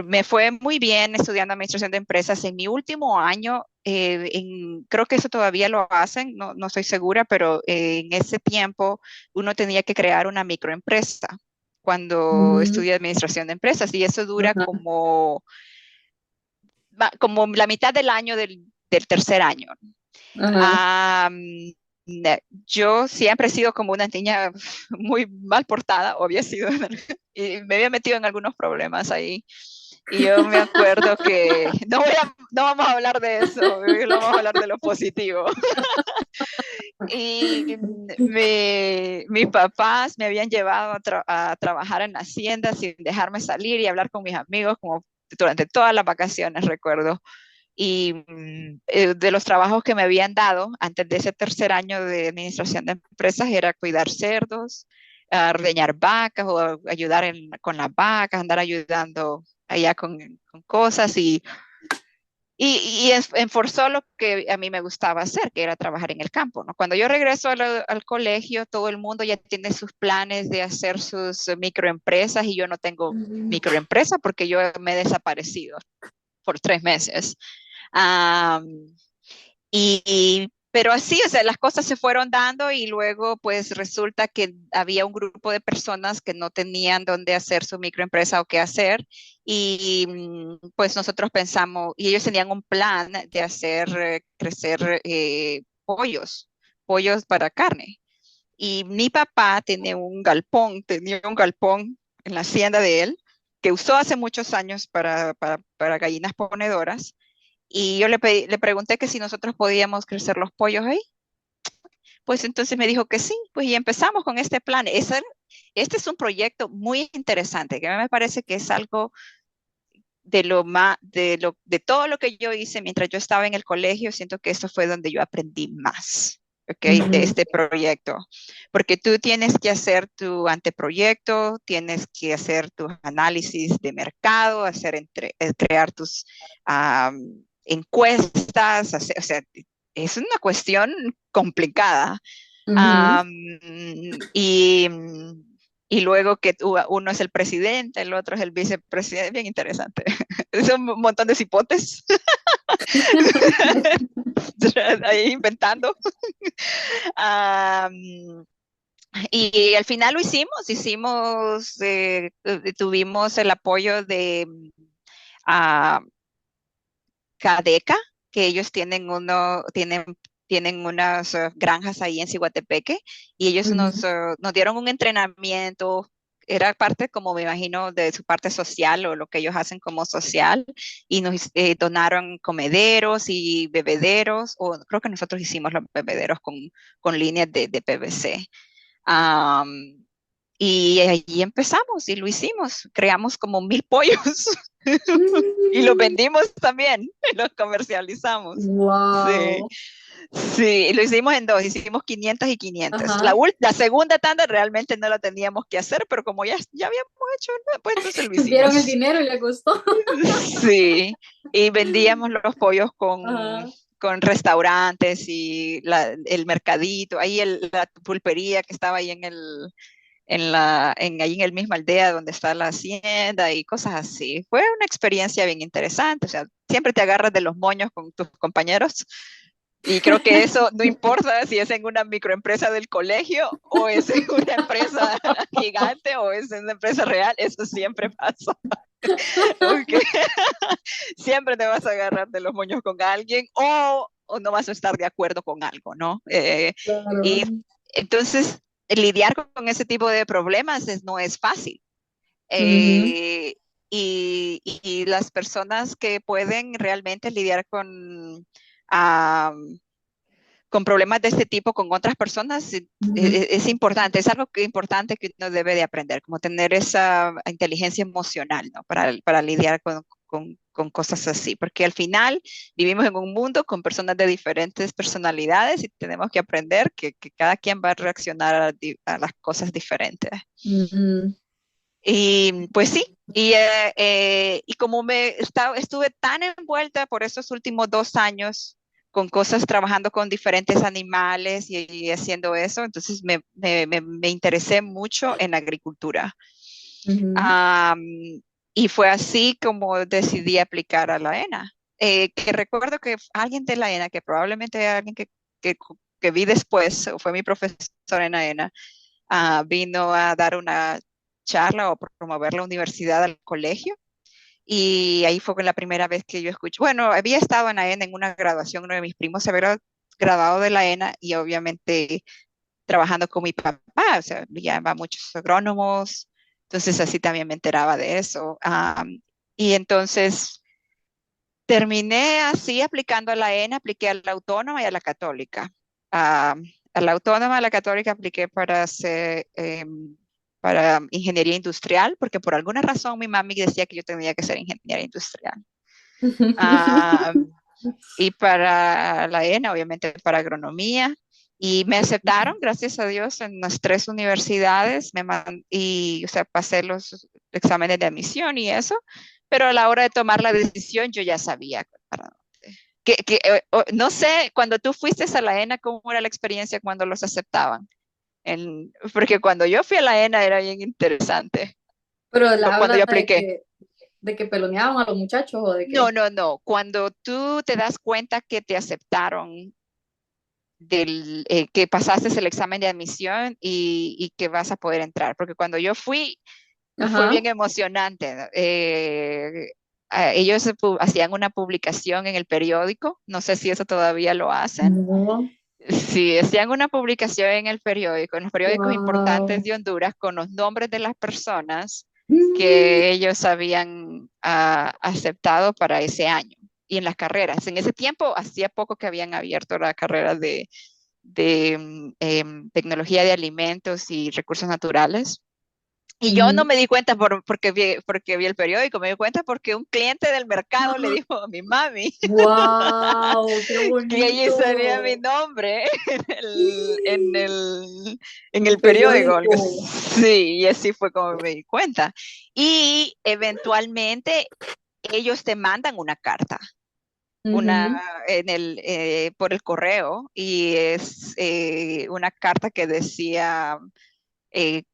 Me fue muy bien estudiando administración de empresas. En mi último año, creo que eso todavía lo hacen, no estoy segura, pero en ese tiempo uno tenía que crear una microempresa cuando Ujú. estudia administración de empresas y eso dura Ajá. como la mitad del año del tercer año. Ajá. Ah, yo siempre he sido como una niña muy mal portada, o había sido, y me había metido en algunos problemas ahí. Y yo me acuerdo que no vamos a hablar de eso, hoy lo vamos a hablar de lo positivo. Y mis papás me habían llevado a trabajar en la hacienda sin dejarme salir y hablar con mis amigos como durante todas las vacaciones, recuerdo. Y de los trabajos que me habían dado antes de ese tercer año de administración de empresas era cuidar cerdos, ordeñar vacas o ayudar con las vacas, andar ayudando allá con cosas y enforzó lo que a mí me gustaba hacer, que era trabajar en el campo, ¿no? Cuando yo regreso al colegio, todo el mundo ya tiene sus planes de hacer sus microempresas y yo no tengo Ujú, microempresa porque yo me he desaparecido por 3 meses. Am, pero así, o sea, las cosas se fueron dando y luego pues resulta que había un grupo de personas que no tenían dónde hacer su microempresa o qué hacer y pues nosotros pensamos, y ellos tenían un plan de hacer crecer pollos para carne. Y mi papá tenía un galpón en la hacienda de él que usó hace muchos años para gallinas ponedoras y yo le pregunté que si nosotros podíamos crecer los pollos ahí. Pues entonces me dijo que sí, pues y empezamos con este plan. Este es un proyecto muy interesante, que a mí me parece que es algo de lo más, de todo lo que yo hice mientras yo estaba en el colegio, siento que eso fue donde yo aprendí más. ¿Ok? De ujú, este proyecto, porque tú tienes que hacer tu anteproyecto, tienes que hacer tus análisis de mercado, crear tus encuestas, o sea, es una cuestión complicada. ujú. Am, y, y luego que uno es el presidente, el otro es el vicepresidente, bien interesante. Son un montón de cipotes ahí inventando. Am, y al final lo tuvimos el apoyo de ah, Cadeca, que ellos tienen unas granjas ahí en Ciguatepeque y ellos Ujú, nos dieron un entrenamiento, era parte, como me imagino, de su parte social o lo que ellos hacen como social y nos donaron comederos y bebederos, o creo que nosotros hicimos los bebederos con líneas de PVC. Am, y allí empezamos y lo hicimos, creamos como 1,000 pollos. Y los ujú. vendimos también, los comercializamos. Sí, Wow. sí, lo hicimos en dos, hicimos 500 y 500. Ajá. La segunda tanda realmente no la teníamos que hacer, pero como ya habíamos hecho, ¿no? Pues entonces lo Vieron el hicimos. dinero y le gustó. Sí, y vendíamos los pollos Ajá. con restaurantes y el mercadito, ahí la pulpería que estaba ahí ahí en el misma aldea donde está la hacienda y cosas así. Fue una experiencia bien interesante, o sea, siempre te agarras de los moños con tus compañeros y creo que eso no importa si es en una microempresa del colegio o es en una empresa gigante o es en una empresa real, eso siempre pasa. Okay. Siempre te vas a agarrar de los moños con alguien o no vas a estar de acuerdo con algo, ¿no? Y Claro. entonces lidiar con ese tipo de problemas no es fácil. Ujú, Eh, y las personas que pueden realmente lidiar ah, con problemas de este tipo con otras personas ujú, es importante, es algo importante que uno debe de aprender, como tener esa inteligencia emocional, ¿no? Para lidiar con cosas así, porque al final vivimos en un mundo con personas de diferentes personalidades y tenemos que aprender que cada quien va a reaccionar a las cosas diferentes. ujú, Y pues sí, y como estuve tan envuelta por estos últimos 2 años con cosas, trabajando con diferentes animales y haciendo eso, entonces me interesé mucho en agricultura. ujú, Am, y fue así como decidí aplicar a la ENA. Que recuerdo que alguien de la ENA, que probablemente alguien que, que vi después, o fue mi profesor en la ENA, vino a dar una charla o promover la universidad al colegio. Y ahí fue la primera vez que yo escuché, bueno, había estado en la ENA en una graduación, uno de mis primos se había graduado de la ENA y obviamente trabajando con mi papá, o sea, ya va muchos agrónomos, entonces así también me enteraba de eso. Y entonces terminé así aplicando a la ENA, apliqué a la Autónoma y a la Católica. Ah, a la Autónoma, a la Católica apliqué para hacer, para ingeniería industrial, porque por alguna razón mi mami decía que yo tenía que ser ingeniera industrial. Ah, y para la ENA, obviamente para agronomía. Y me aceptaron, gracias a Dios, en las tres universidades, y, o sea, pasé los exámenes de admisión y eso, pero a la hora de tomar la decisión yo ya sabía para dónde. No sé, cuando tú fuiste a la ENA, ¿cómo era la experiencia cuando los aceptaban? Porque cuando yo fui a la ENA era bien interesante, Pero la cuando habla yo apliqué. de que peloneaban a los muchachos o de No, qué. no, no. Cuando tú te das cuenta que te aceptaron que pasaste el examen de admisión y que vas a poder entrar. Porque cuando yo fui, fue Ajá. bien emocionante, ¿no? Ellos hacían una publicación en el periódico, no sé si eso todavía lo hacen. No. Sí, hacían una publicación en el periódico, en los periódicos importantes Wow. de Honduras, con los nombres de las personas Mm. que ellos habían aceptado para ese año. Y en las carreras. En ese tiempo, hacía poco que habían abierto la carrera de tecnología de alimentos y recursos naturales. Y yo no Ujú. me di cuenta porque vi el periódico, me di cuenta porque un cliente del mercado le dijo a mi mami Wow, qué que allí salía mi bonito. nombre en El el periódico. Algo periódico. así. Y así fue como me di cuenta. Y eventualmente ellos te mandan una carta una Ujú. por el correo y es una carta que decía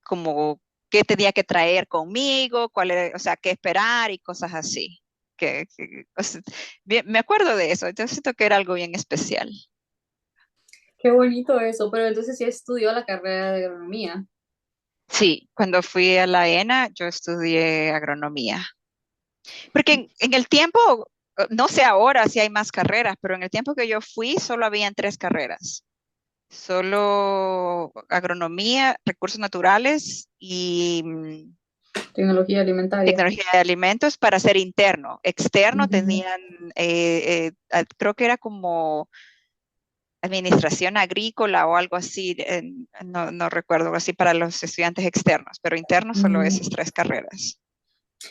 como qué tenía que traer conmigo, cuál era, o sea, qué esperar y cosas así. O sea, me acuerdo de eso, yo siento que era algo bien especial. Qué bonito eso. Pero entonces sí estudió la carrera de agronomía. Sí, cuando fui a la ENA, yo estudié agronomía. Porque en el tiempo, no sé ahora si hay más carreras, pero en el tiempo que yo fui, solo habían tres carreras. Solo agronomía, recursos naturales y Tecnología alimentaria. tecnología de alimentos para ser interno. Externo Ujú. tenían, creo que era como administración agrícola o algo así, no, no recuerdo, así para los estudiantes externos, pero interno solo Mm. esas tres carreras.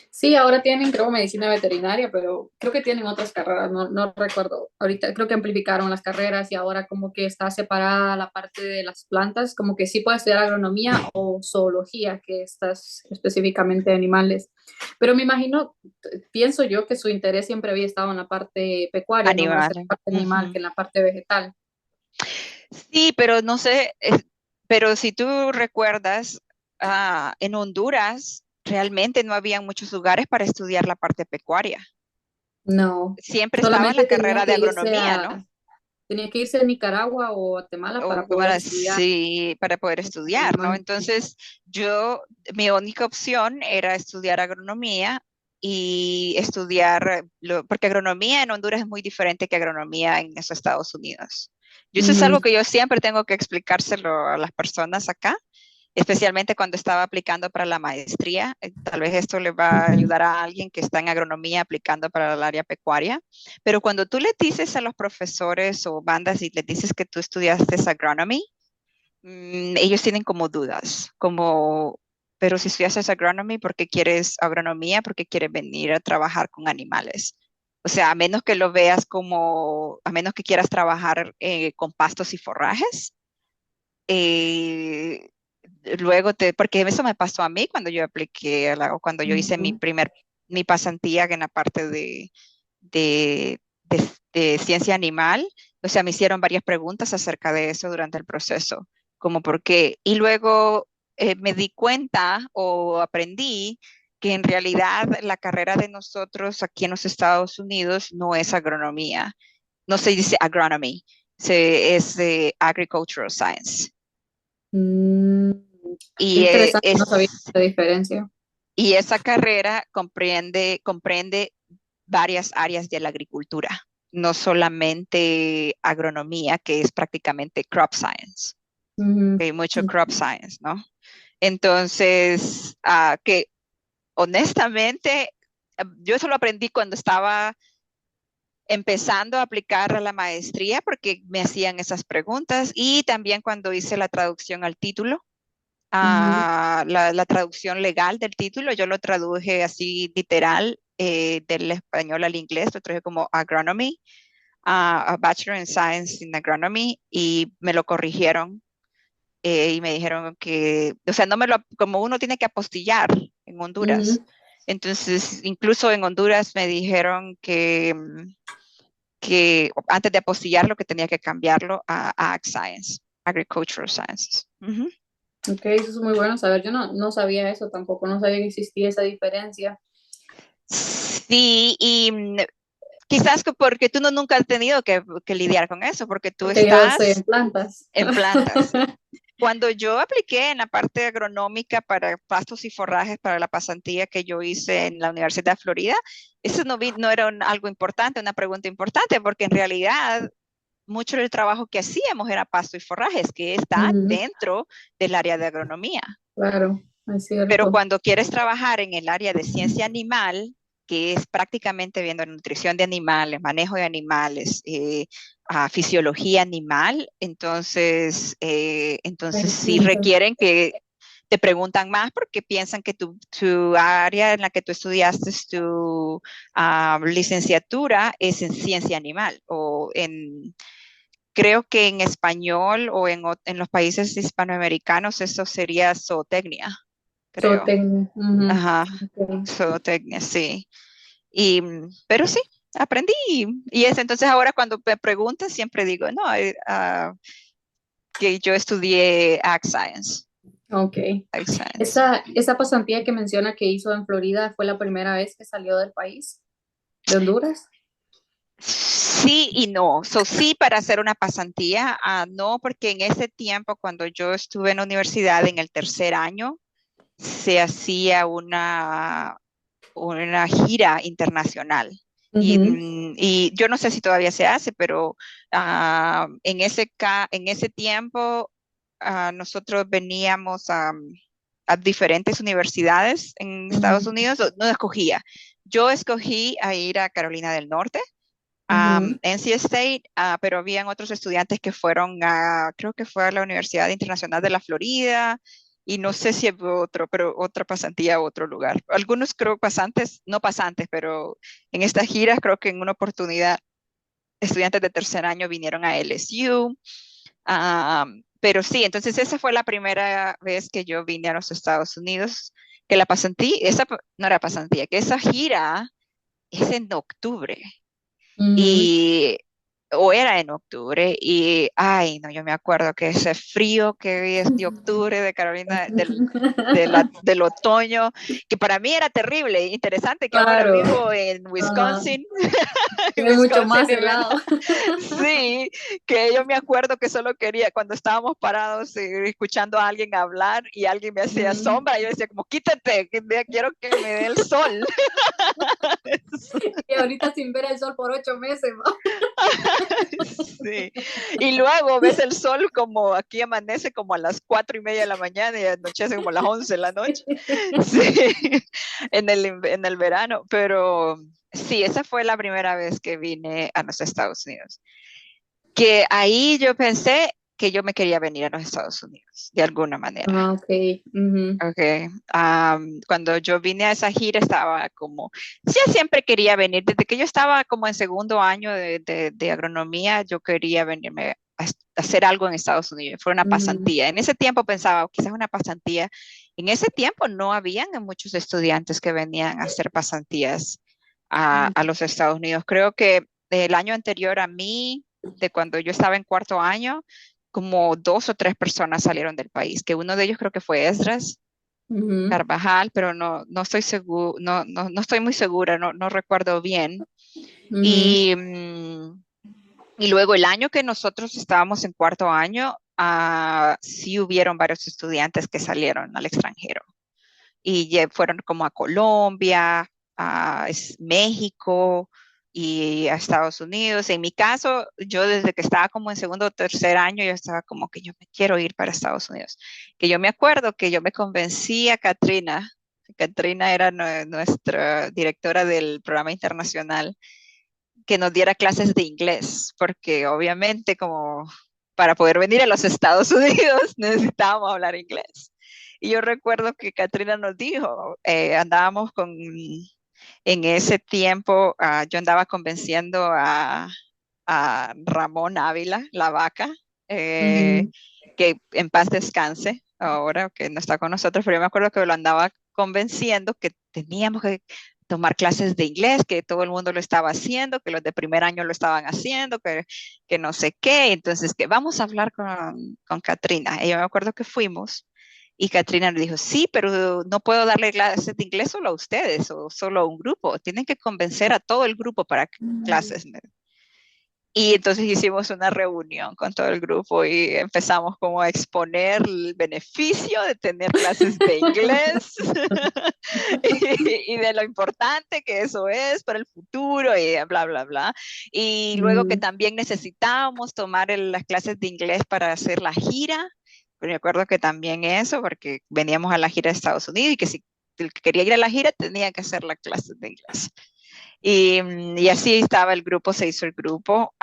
Sí, ahora tienen, creo, medicina veterinaria, pero creo que tienen otras carreras, no, no recuerdo. Ahorita creo que amplificaron las carreras y ahora como que está separada la parte de las plantas, como que sí puedes estudiar agronomía o zoología, que estás específicamente de animales. Pero me imagino, pienso yo que su interés siempre había estado en la parte pecuaria, no más en Animales. la parte animal que Ujú. en la parte vegetal. Sí, pero no sé, pero si tú recuerdas, en Honduras realmente no había muchos lugares para estudiar la parte pecuaria. No, Siempre estaba la solamente carrera de agronomía, ¿no? tenía que irse a Nicaragua o Guatemala para poder estudiar. Sí, para poder estudiar, ¿no? Animal. Entonces, mi única opción era estudiar agronomía y estudiar, porque agronomía en Honduras es muy diferente que agronomía en los Estados Unidos. Yo eso es Ujú. algo que yo siempre tengo que explicárselo a las personas acá, especialmente cuando estaba aplicando para la maestría. Tal vez esto le va a ayudar a alguien que está en agronomía aplicando para el área pecuaria. Pero cuando tú le dices a los profesores o bandas y les dices que tú estudiaste agronomy, ellos tienen como dudas, como, pero si estudias agronomy, ¿por qué quieres agronomía? ¿Por qué quieres venir a trabajar con animales? O sea, a menos que lo veas como, a menos que quieras trabajar con pastos y forrajes, eh, porque eso me pasó a mí cuando yo apliqué, o cuando yo hice Ujú. mi pasantía en la parte de, de ciencia animal. O sea, me hicieron varias preguntas acerca de eso durante el proceso, como por qué. Y luego me di cuenta o aprendí que en realidad la carrera de nosotros aquí en los Estados Unidos no es agronomía, no se dice agronomy, es agricultural science. Mm, qué Y, interesante, no sabía esa diferencia. y esa carrera comprende varias áreas de la agricultura, no solamente agronomía, que es prácticamente crop science. Ujú. Hay mucho crop science, ¿no? Entonces, que honestamente, yo eso lo aprendí cuando estaba empezando a aplicar a la maestría porque me hacían esas preguntas y también cuando hice la traducción al título, Ujú, la traducción legal del título, yo lo traduje así literal del español al inglés, lo traje como agronomy, a Bachelor in Science in Agronomy y me lo corrigieron y me dijeron que, o sea, no me lo, como uno tiene que apostillar en Honduras. ujú. Entonces, incluso en Honduras me dijeron que antes de apostillarlo que tenía que cambiarlo a Ag Science, Agricultural Sciences. Ujú. Ok, eso es muy bueno saber. Yo no sabía eso tampoco, no sabía que existía esa diferencia. Sí, y quizás porque tú no, nunca has tenido que lidiar con eso, porque tú Porque yo estoy en estás plantas. en plantas. Cuando yo apliqué en la parte agronómica para pastos y forrajes para la pasantía que yo hice en la Universidad de Florida, eso no era algo importante, una pregunta importante, porque en realidad mucho del trabajo que hacíamos era pasto y forrajes, que está Ujú, dentro del área de agronomía. claro, es Pero cierto. cuando quieres trabajar en el área de ciencia animal, que es prácticamente viendo nutrición de animales, manejo de animales, fisiología animal, entonces sí Distinto. requieren que te preguntan más porque piensan que tu área en la que tú estudiaste tu licenciatura es en ciencia animal o creo que en español o en los países hispanoamericanos eso sería zootecnia, creo. Zootecnia. Ujú, Ajá, ok. zootecnia, sí. Pero sí, aprendí. Y es entonces ahora cuando me preguntan siempre digo, no, que yo estudié Ag Science. Ok. Ag Science. Esa pasantía que menciona que hizo en Florida fue la primera vez que salió del país, de Honduras. Sí y no. Sí para hacer una pasantía, no, porque en ese tiempo cuando yo estuve en la universidad en el tercer año, se hacía una gira internacional. Ujú, Y yo no sé si todavía se hace, pero en ese tiempo nosotros veníamos a diferentes universidades en Estados ujú, Unidos, no escogía. Yo escogí a ir a Carolina del Norte, a ujú, NC State, pero habían otros estudiantes que fueron creo que fue a la Universidad Internacional de la Florida, y no sé si hubo otro, pero otra pasantía a otro lugar. Algunos creo pasantes, no pasantes, pero en estas giras creo que en una oportunidad estudiantes de tercer año vinieron a LSU. Pero sí, entonces esa fue la primera vez que yo vine a los Estados Unidos, que la pasantía, no era pasantía, que esa gira es en octubre ujú. y o era en octubre y ay no, yo me acuerdo que ese frío que es de octubre de Carolina del otoño, que para mí era terrible, interesante que ahora Claro, vivo en ajá. Wisconsin, en Es mucho Wisconsin más helado. sí, que yo me acuerdo que solo quería cuando estábamos parados escuchando a alguien hablar y alguien me hacía Ujú. sombra, yo decía como quítate, que quiero que me dé el sol. Y ahorita sin ver el sol por 8 meses, ¿no? Sí. Y luego ves el sol como aquí amanece como a las 4:30 de la mañana y anochece como a las 11 de la noche. Sí, en el verano. Pero sí, esa fue la primera vez que vine a los Estados Unidos. Que ahí yo pensé que yo me quería venir a los Estados Unidos, de alguna manera. Ah, ok. Ujú, Okay. Cuando yo vine a esa gira estaba como, yo siempre quería venir, desde que yo estaba como en segundo año de agronomía, yo quería venirme a hacer algo en Estados Unidos, fue una ujú, pasantía. En ese tiempo pensaba, quizás una pasantía. En ese tiempo no habían muchos estudiantes que venían a hacer pasantías a ujú, los Estados Unidos. Creo que el año anterior a mí, de cuando yo estaba en cuarto año, como dos o tres personas salieron del país, que uno de ellos creo que fue Esdras ujú, Carvajal, pero no estoy seguro, no estoy muy segura, no recuerdo bien. ujú, Y, y luego el año que nosotros estábamos en cuarto año, sí hubieron varios estudiantes que salieron al extranjero y fueron como a Colombia, a México y a Estados Unidos. En mi caso, yo desde que estaba como en segundo o tercer año, yo estaba como que yo me quiero ir para Estados Unidos. Que yo me acuerdo que yo me convencí a Katrina Katrina era nuestra directora del programa internacional, que nos diera clases de inglés, porque obviamente como para poder venir a los Estados Unidos necesitábamos hablar inglés. Y yo recuerdo que Katrina nos dijo, andábamos en ese tiempo, yo andaba convenciendo a Ramón Ávila, la vaca, eh, Ujú. que en paz descanse ahora, que no está con nosotros, pero yo me acuerdo que lo andaba convenciendo que teníamos que tomar clases de inglés, que todo el mundo lo estaba haciendo, que los de primer año lo estaban haciendo, que no sé qué, entonces que vamos a hablar con Katrina. Y yo me acuerdo que fuimos y Katrina nos dijo, sí, pero no puedo darle clases de inglés solo a ustedes o solo a un grupo, tienen que convencer a todo el grupo para clases. Y entonces hicimos una reunión con todo el grupo y empezamos como a exponer el beneficio de tener clases de inglés y de lo importante que eso es para el futuro y bla, bla, bla. Y luego que Mm, también necesitábamos tomar las clases de inglés para hacer la gira. Pero me acuerdo que también eso, porque veníamos a la gira de Estados Unidos y que si el que quería ir a la gira tenía que hacer la clase de inglés. Y así estaba el grupo, se hizo el grupo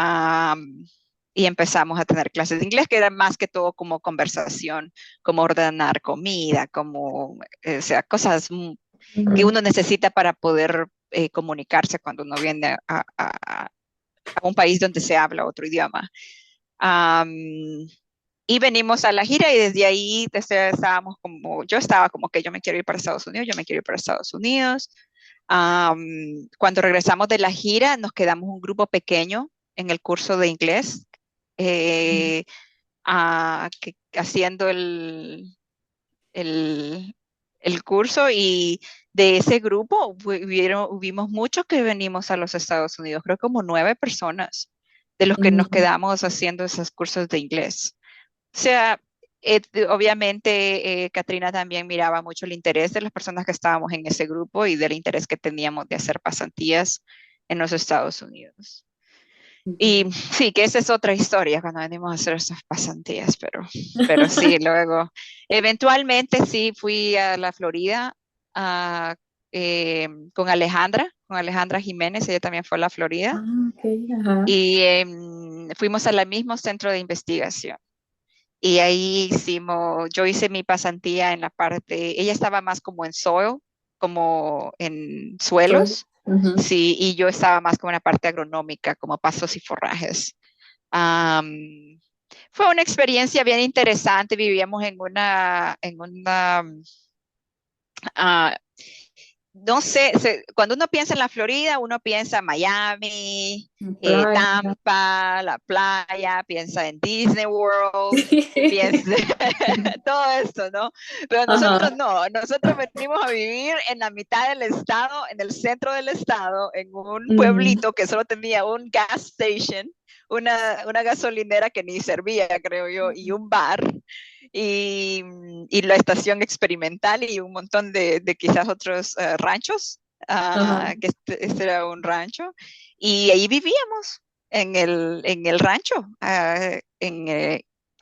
y empezamos a tener clases de inglés que eran más que todo como conversación, como ordenar comida, como, o sea, cosas que ujú. uno necesita para poder comunicarse cuando uno viene a un país donde se habla otro idioma. Am, y venimos a la gira y desde ahí estábamos como, yo estaba como que yo me quiero ir para Estados Unidos, yo me quiero ir para Estados Unidos. Cuando regresamos de la gira, nos quedamos un grupo pequeño en el curso de inglés, eh, haciendo el, el curso y de ese grupo hubimos muchos que venimos a los Estados Unidos, creo como 9 personas de los que nos Mm, quedamos haciendo esos cursos de inglés. O sea, obviamente Katrina también miraba mucho el interés de las personas que estábamos en ese grupo y del interés que teníamos de hacer pasantías en los Estados Unidos. ujú. Y sí, que esa es otra historia cuando venimos a hacer esas pasantías, pero sí, luego, eventualmente sí fui a la Florida ah, con Alejandra Jiménez, ella también fue a la Florida, Ah, ok, ajá. y fuimos al mismo centro de investigación. Y ahí yo hice mi pasantía en la parte, ella estaba más como en soil, como en Soy. suelos, Ujú. sí, y yo estaba más como en la parte agronómica, como pastos y forrajes. Am, Fue una experiencia bien interesante, vivíamos en una ah, no sé, cuando uno piensa en la Florida, uno piensa en Miami, Playa. Tampa, la playa, piensa en Disney World, Sí. piensa todo esto, ¿no? Pero nosotros Ajá. no, nosotros venimos a vivir en la mitad del estado, en el centro del estado, en un Mm, pueblito que solo tenía un gas station, una gasolinera que ni servía, creo yo, y un bar y, y la estación experimental y un montón de quizás otros ranchos, ajá. que este era un rancho, y ahí vivíamos en el rancho,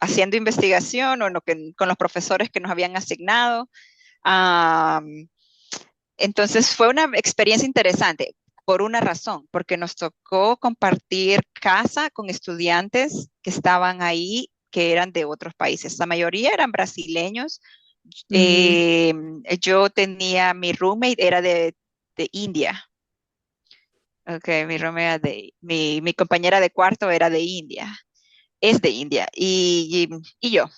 haciendo investigación o con los profesores que nos habían asignado. Ah, entonces fue una experiencia interesante por una razón, porque nos tocó compartir casa con estudiantes que estaban ahí, que eran de otros países. La mayoría eran brasileños. Mm, Eh, yo tenía, mi roommate era de India. Ok, mi roommate era mi compañera de cuarto era de India, es de India, y yo,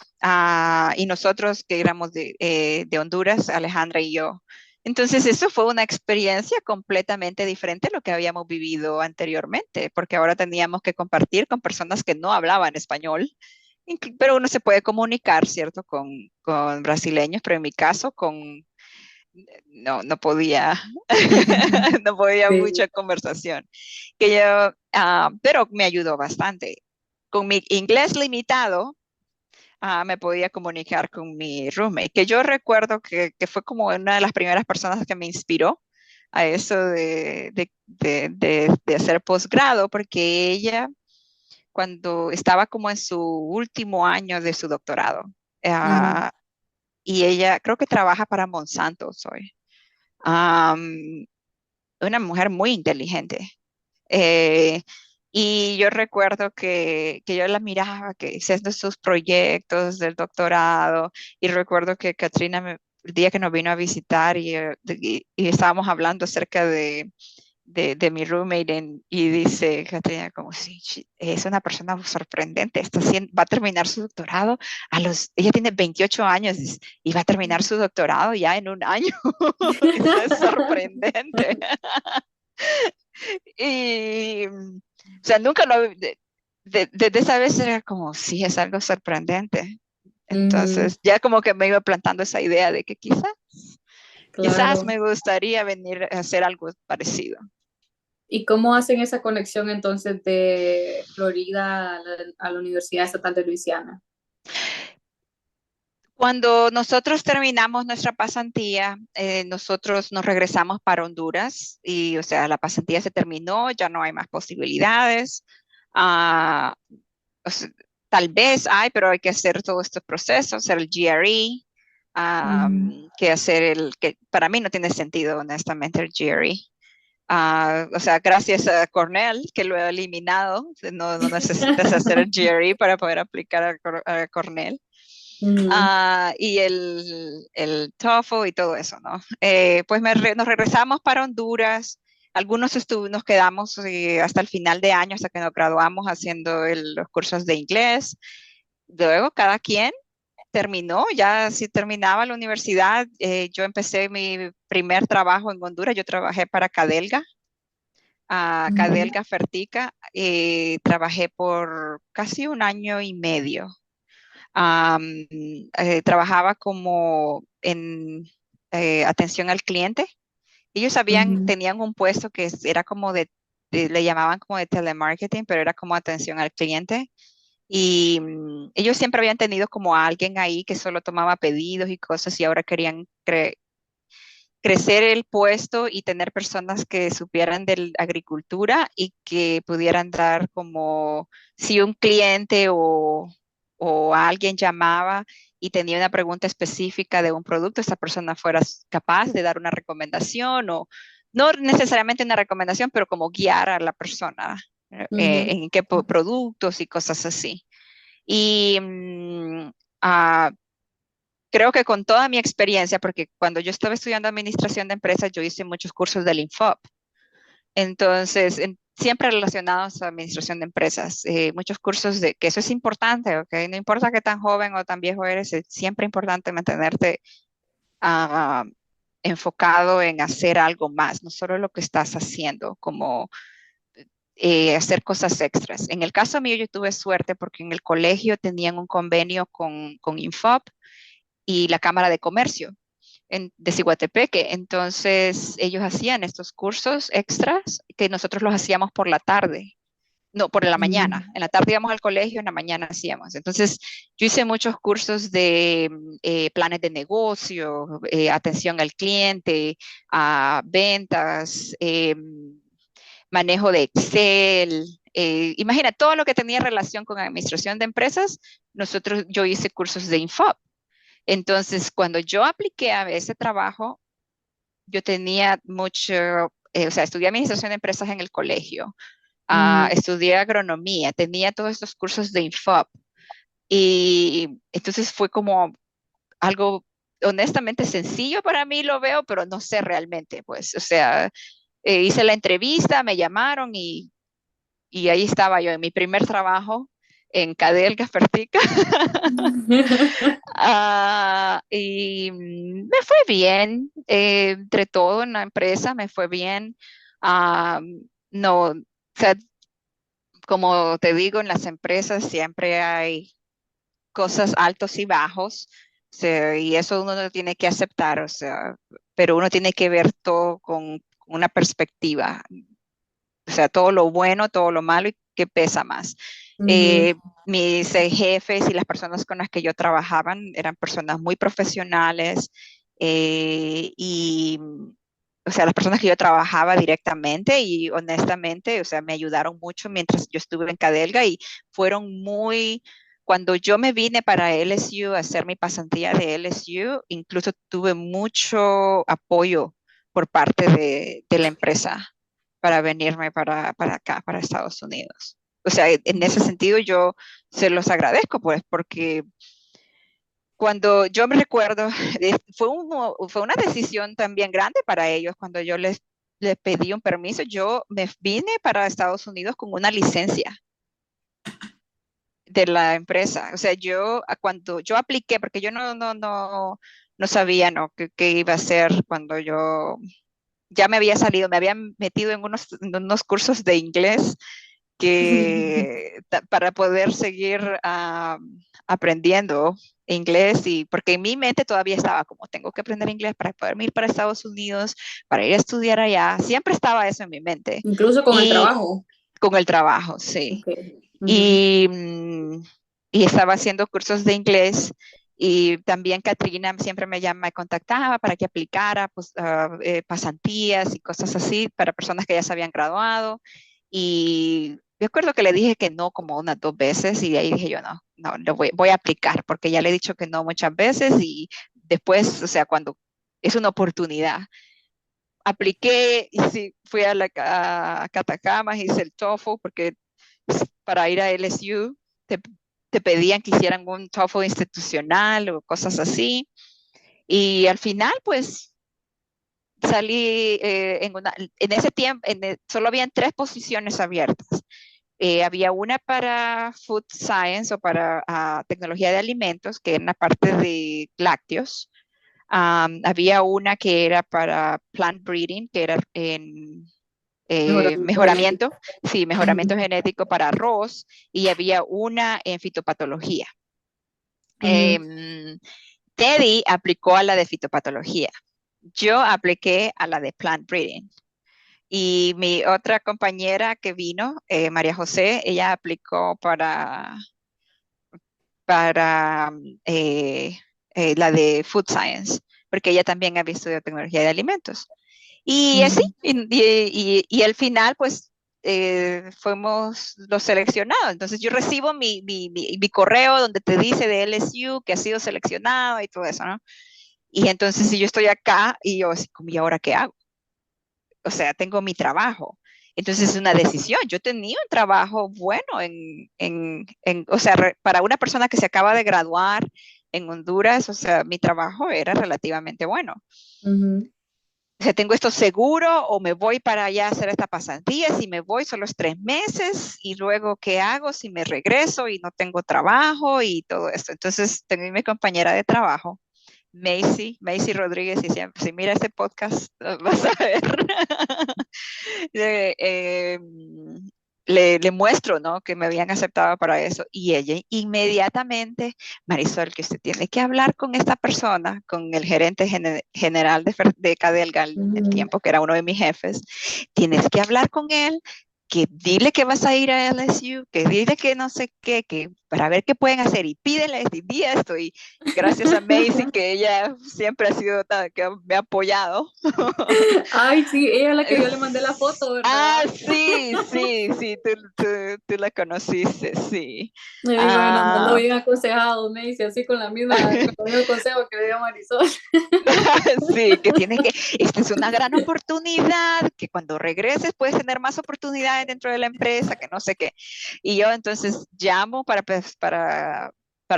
y nosotros que éramos de Honduras, Alejandra y yo. Entonces, eso fue una experiencia completamente diferente a lo que habíamos vivido anteriormente, porque ahora teníamos que compartir con personas que no hablaban español, pero uno se puede comunicar, ¿cierto?, con brasileños, pero en mi caso, no podía, no podía sí. mucha conversación, pero me ayudó bastante. Con mi inglés limitado, me podía comunicar con mi roommate, que yo recuerdo que fue como una de las primeras personas que me inspiró a eso de hacer posgrado, porque ella, cuando estaba como en su último año de su doctorado, Mm, ah, y ella creo que trabaja para Monsanto hoy. Am, una mujer muy inteligente. Eh, y yo recuerdo que yo la miraba, que haciendo sus proyectos del doctorado, y recuerdo que Katrina, el día que nos vino a visitar y estábamos hablando acerca de mi roommate y dice Katrina como si es una persona sorprendente, va a terminar su doctorado ella tiene 28 años y va a terminar su doctorado ya en un año. Eso es sorprendente. Y, o sea, nunca lo, desde esa vez era como, sí, es algo sorprendente. Ujú, Entonces, ya como que me iba plantando esa idea de que quizás claro. me gustaría venir a hacer algo parecido. ¿Y cómo hacen esa conexión entonces de Florida a la Universidad Estatal de Luisiana? Cuando nosotros terminamos nuestra pasantía, nosotros nos regresamos para Honduras y, o sea, la pasantía se terminó, ya no hay más posibilidades. Ah, o sea, tal vez hay, pero hay que hacer todos estos procesos, hacer el GRE, Ujú, que hacer que para mí no tiene sentido, honestamente, el GRE. O sea, gracias a Cornell, que lo he eliminado, no necesitas hacer el GRE para poder aplicar a Cornell. ujú, Y el TOEFL y todo eso, ¿no? Pues nos regresamos para Honduras. Algunos nos quedamos hasta el final de año, hasta que nos graduamos haciendo los cursos de inglés. Luego cada quien terminó, ya si terminaba la universidad, yo empecé mi primer trabajo en Honduras. Yo trabajé para Cadelga, ujú, Cadelga Fertica. Trabajé por casi un año y medio. Trabajaba como en atención al cliente. Ellos ujú, tenían un puesto que era como le llamaban como de telemarketing, pero era como atención al cliente. Y ellos siempre habían tenido como a alguien ahí que solo tomaba pedidos y cosas y ahora querían crecer el puesto y tener personas que supieran de agricultura y que pudieran dar como si un cliente o alguien llamaba y tenía una pregunta específica de un producto, esa persona fuera capaz de dar una recomendación o no necesariamente una recomendación, pero como guiar a la persona ujú, en qué productos y cosas así. Y ah, creo que con toda mi experiencia, porque cuando yo estaba estudiando administración de empresas, yo hice muchos cursos del Infop. Entonces, siempre relacionados a administración de empresas, muchos cursos que eso es importante, ¿ok? No importa qué tan joven o tan viejo eres, es siempre importante mantenerte ah, enfocado en hacer algo más, no solo lo que estás haciendo, como hacer cosas extras. En el caso mío, yo tuve suerte porque en el colegio tenían un convenio con Infop y la Cámara de Comercio de Ciguatepeque. Entonces ellos hacían estos cursos extras que nosotros los hacíamos por la tarde. No, por la ujú, mañana. En la tarde íbamos al colegio, en la mañana hacíamos. Entonces, yo hice muchos cursos de planes de negocio, atención al cliente, ventas, manejo de Excel. Imagina todo lo que tenía relación con administración de empresas. Yo hice cursos de Info. Entonces, cuando yo apliqué a ese trabajo, yo tenía mucho, o sea, estudié administración de empresas en el colegio, ujú, estudié agronomía, tenía todos estos cursos de Infop y entonces fue como algo honestamente sencillo para mí, lo veo, pero no sé realmente, pues, o sea, hice la entrevista, me llamaron y ahí estaba yo en mi primer trabajo en Cadelga Fertica. Y me fue bien, entre todo en la empresa me fue bien. Ah, no, o sea, como te digo, en las empresas siempre hay cosas altos y bajos, o sea, y eso uno lo tiene que aceptar, o sea, pero uno tiene que ver todo con una perspectiva, o sea, todo lo bueno, todo lo malo y qué pesa más. ujú, Eh, mis jefes y las personas con las que yo trabajaban eran personas muy profesionales y, o sea, las personas que yo trabajaba directamente y honestamente, o sea, me ayudaron mucho mientras yo estuve en Cadelga y fueron muy, cuando yo me vine para LSU a hacer mi pasantía de LSU, incluso tuve mucho apoyo por parte de la empresa para venirme para acá, para Estados Unidos. O sea, en ese sentido yo se los agradezco, pues, porque cuando yo me recuerdo, fue una decisión también grande para ellos cuando yo les pedí un permiso. Yo me vine para Estados Unidos con una licencia de la empresa. O sea, cuando yo apliqué, porque yo no sabía, ¿no? qué iba a hacer cuando yo ya me había salido, me había metido en unos cursos de inglés para poder seguir aprendiendo inglés, y porque en mi mente todavía estaba como tengo que aprender inglés para poder ir para Estados Unidos, para ir a estudiar allá, siempre estaba eso en mi mente. Incluso con el Y trabajo. con el trabajo, sí. Okay. Ujú. Y, y estaba haciendo cursos de inglés. Y también Katrina siempre me contactaba para que aplicara pues, pasantías y cosas así para personas que ya se habían graduado. Y yo recuerdo que le dije que no como unas 2 veces, y de ahí dije yo, no, voy a aplicar porque ya le he dicho que no muchas veces, y después, o sea, cuando es una oportunidad. Apliqué y sí, fui a Catacamas, hice el TOEFL porque para ir a LSU te pedían que hicieran un TOEFL institucional o cosas así. Y al final, pues salí en ese tiempo, solo habían 3 posiciones abiertas. Había una para Food Science o para tecnología de alimentos, que era la parte de lácteos. Había una que era para plant breeding, que era en Mejoramiento genético. mejoramiento, sí, mejoramiento Ujú. genético para arroz, y había una en fitopatología. Ujú. Teddy aplicó a la de fitopatología. Yo apliqué a la de plant breeding. Y mi otra compañera que vino, María José, ella aplicó para la de food science, porque ella también había estudiado tecnología de alimentos. Y así, Ujú. y al final, pues, fuimos los seleccionados. Entonces yo recibo mi correo donde te dice de LSU que ha sido seleccionado y todo eso, ¿no? Y entonces si yo estoy acá y yo así como, ¿y ahora qué hago? O sea, tengo mi trabajo. Entonces es una decisión. Yo tenía un trabajo bueno o sea, para una persona que se acaba de graduar en Honduras, o sea, mi trabajo era relativamente bueno. Ujú. O sea, tengo esto seguro o me voy para allá a hacer esta pasantía. Si me voy son los 3 meses, y luego ¿qué hago si me regreso y no tengo trabajo y todo esto? Entonces tengo mi compañera de trabajo, Macy Rodríguez, y siempre, si mira este podcast, vas a ver. le, eh, le muestro, ¿no? Que me habían aceptado para eso, y ella inmediatamente, Marisol, que usted tiene que hablar con esta persona, con el gerente general de Cadelga, el Ujú. tiempo que era uno de mis jefes, tienes que hablar con él, que dile que vas a ir a LSU, que dile que no sé qué, que para ver qué pueden hacer, y pídele y di esto, y gracias a Macy, que ella siempre ha sido que me ha apoyado. Ay, sí, ella es la que yo le mandé la foto, ¿verdad? Sí, sí, sí, tú la conociste, sí. Me digo, bueno, andando Ah, bien aconsejado, me dice así con el mismo consejo que le dio Marisol. sí, que esta es una gran oportunidad, que cuando regreses puedes tener más oportunidades dentro de la empresa, que no sé qué. Y yo entonces llamo pues, para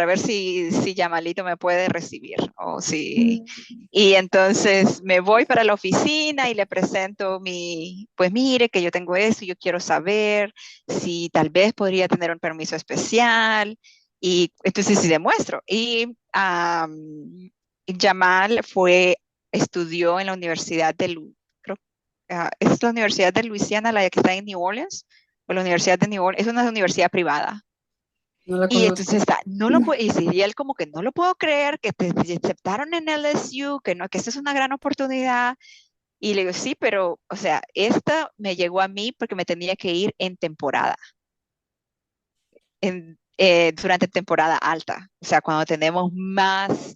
ver si Yamalito me puede recibir, o si. Y entonces me voy para la oficina y le presento pues mire que yo tengo eso, yo quiero saber si tal vez podría tener un permiso especial. Y entonces sí demuestro. Y Jamal estudió en la Universidad creo, es la Universidad de Luisiana, la que está en New Orleans, o la Universidad de New Orleans, es una universidad privada. No la Y entonces conozco. no lo puedo, y si él como que no lo puedo creer, que te aceptaron en LSU, que no, que esta es una gran oportunidad. Y le digo, sí, pero, o sea, esta me llegó a mí porque me tenía que ir en temporada, durante temporada alta, o sea, cuando tenemos más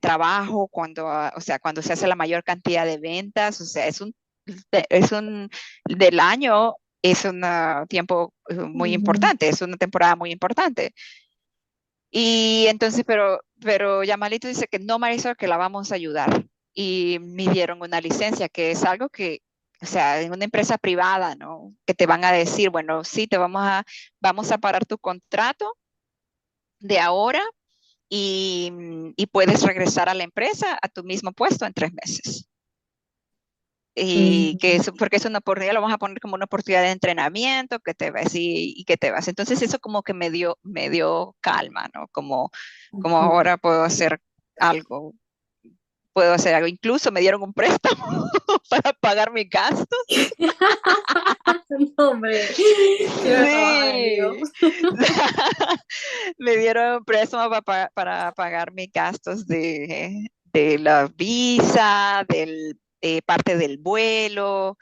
trabajo, o sea, cuando se hace la mayor cantidad de ventas, o sea, del año, es un tiempo muy Ujú. importante, es una temporada muy importante. Y entonces, pero Yamalito dice que no, Marisol, que la vamos a ayudar. y me dieron una licencia, que es algo que, o sea, en una empresa privada, ¿no? Que te van a decir, bueno, sí, vamos a parar tu contrato de ahora y puedes regresar a la empresa a tu mismo puesto en 3 meses. Y que Ujú, eso, porque es una oportunidad, lo vamos a poner como una oportunidad de entrenamiento, que te vas y que te vas. Entonces eso como que me dio calma, ¿no? Como ujú. ahora algo, puedo hacer algo. Incluso me dieron un préstamo para pagar mis gastos. No, hombre, quiero trabajar yo. Sí, me dieron un préstamo para pagar mis gastos de la visa, parte del vuelo,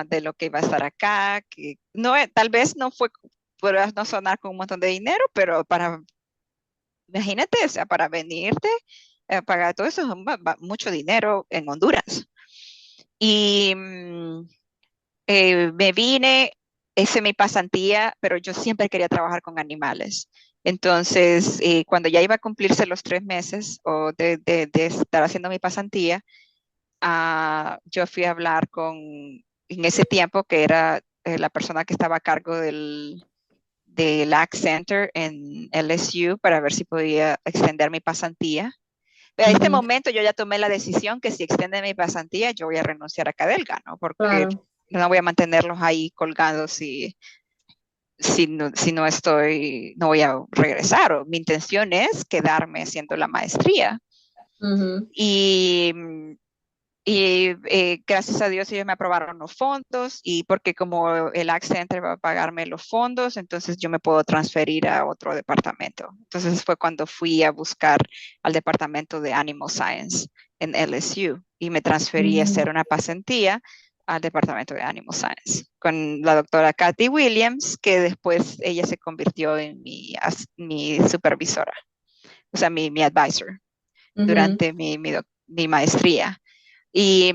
de lo que iba a estar acá, que no, tal vez no fue, podrás no sonar con un montón de dinero, pero imagínate, o sea, para venirte a pagar todo eso es mucho dinero en Honduras. Y me vine, hice mi pasantía, pero yo siempre quería trabajar con animales. Entonces, cuando ya iba a cumplirse los 3 meses o de estar haciendo mi pasantía, yo fui a hablar en ese tiempo, que era la persona que estaba a cargo del Ag Center en LSU, para ver si podía extender mi pasantía. Pero a este Ujú, momento yo ya tomé la decisión que si extiende mi pasantía, yo voy a renunciar a Cadelga, ¿no? Porque claro. no voy a mantenerlos ahí colgados si no no voy a regresar. Mi intención es quedarme haciendo la maestría. Ujú, Y, gracias a Dios ellos me aprobaron los fondos, y porque como el Ag Center va a pagarme los fondos, entonces yo me puedo transferir a otro departamento. Entonces fue cuando fui a buscar al departamento de Animal Science en LSU y me transferí a ujú. hacer una pasantía al departamento de Animal Science con la doctora Kathy Williams, que después ella se convirtió en mi supervisora, o sea, mi advisor Ujú, durante mi maestría. Y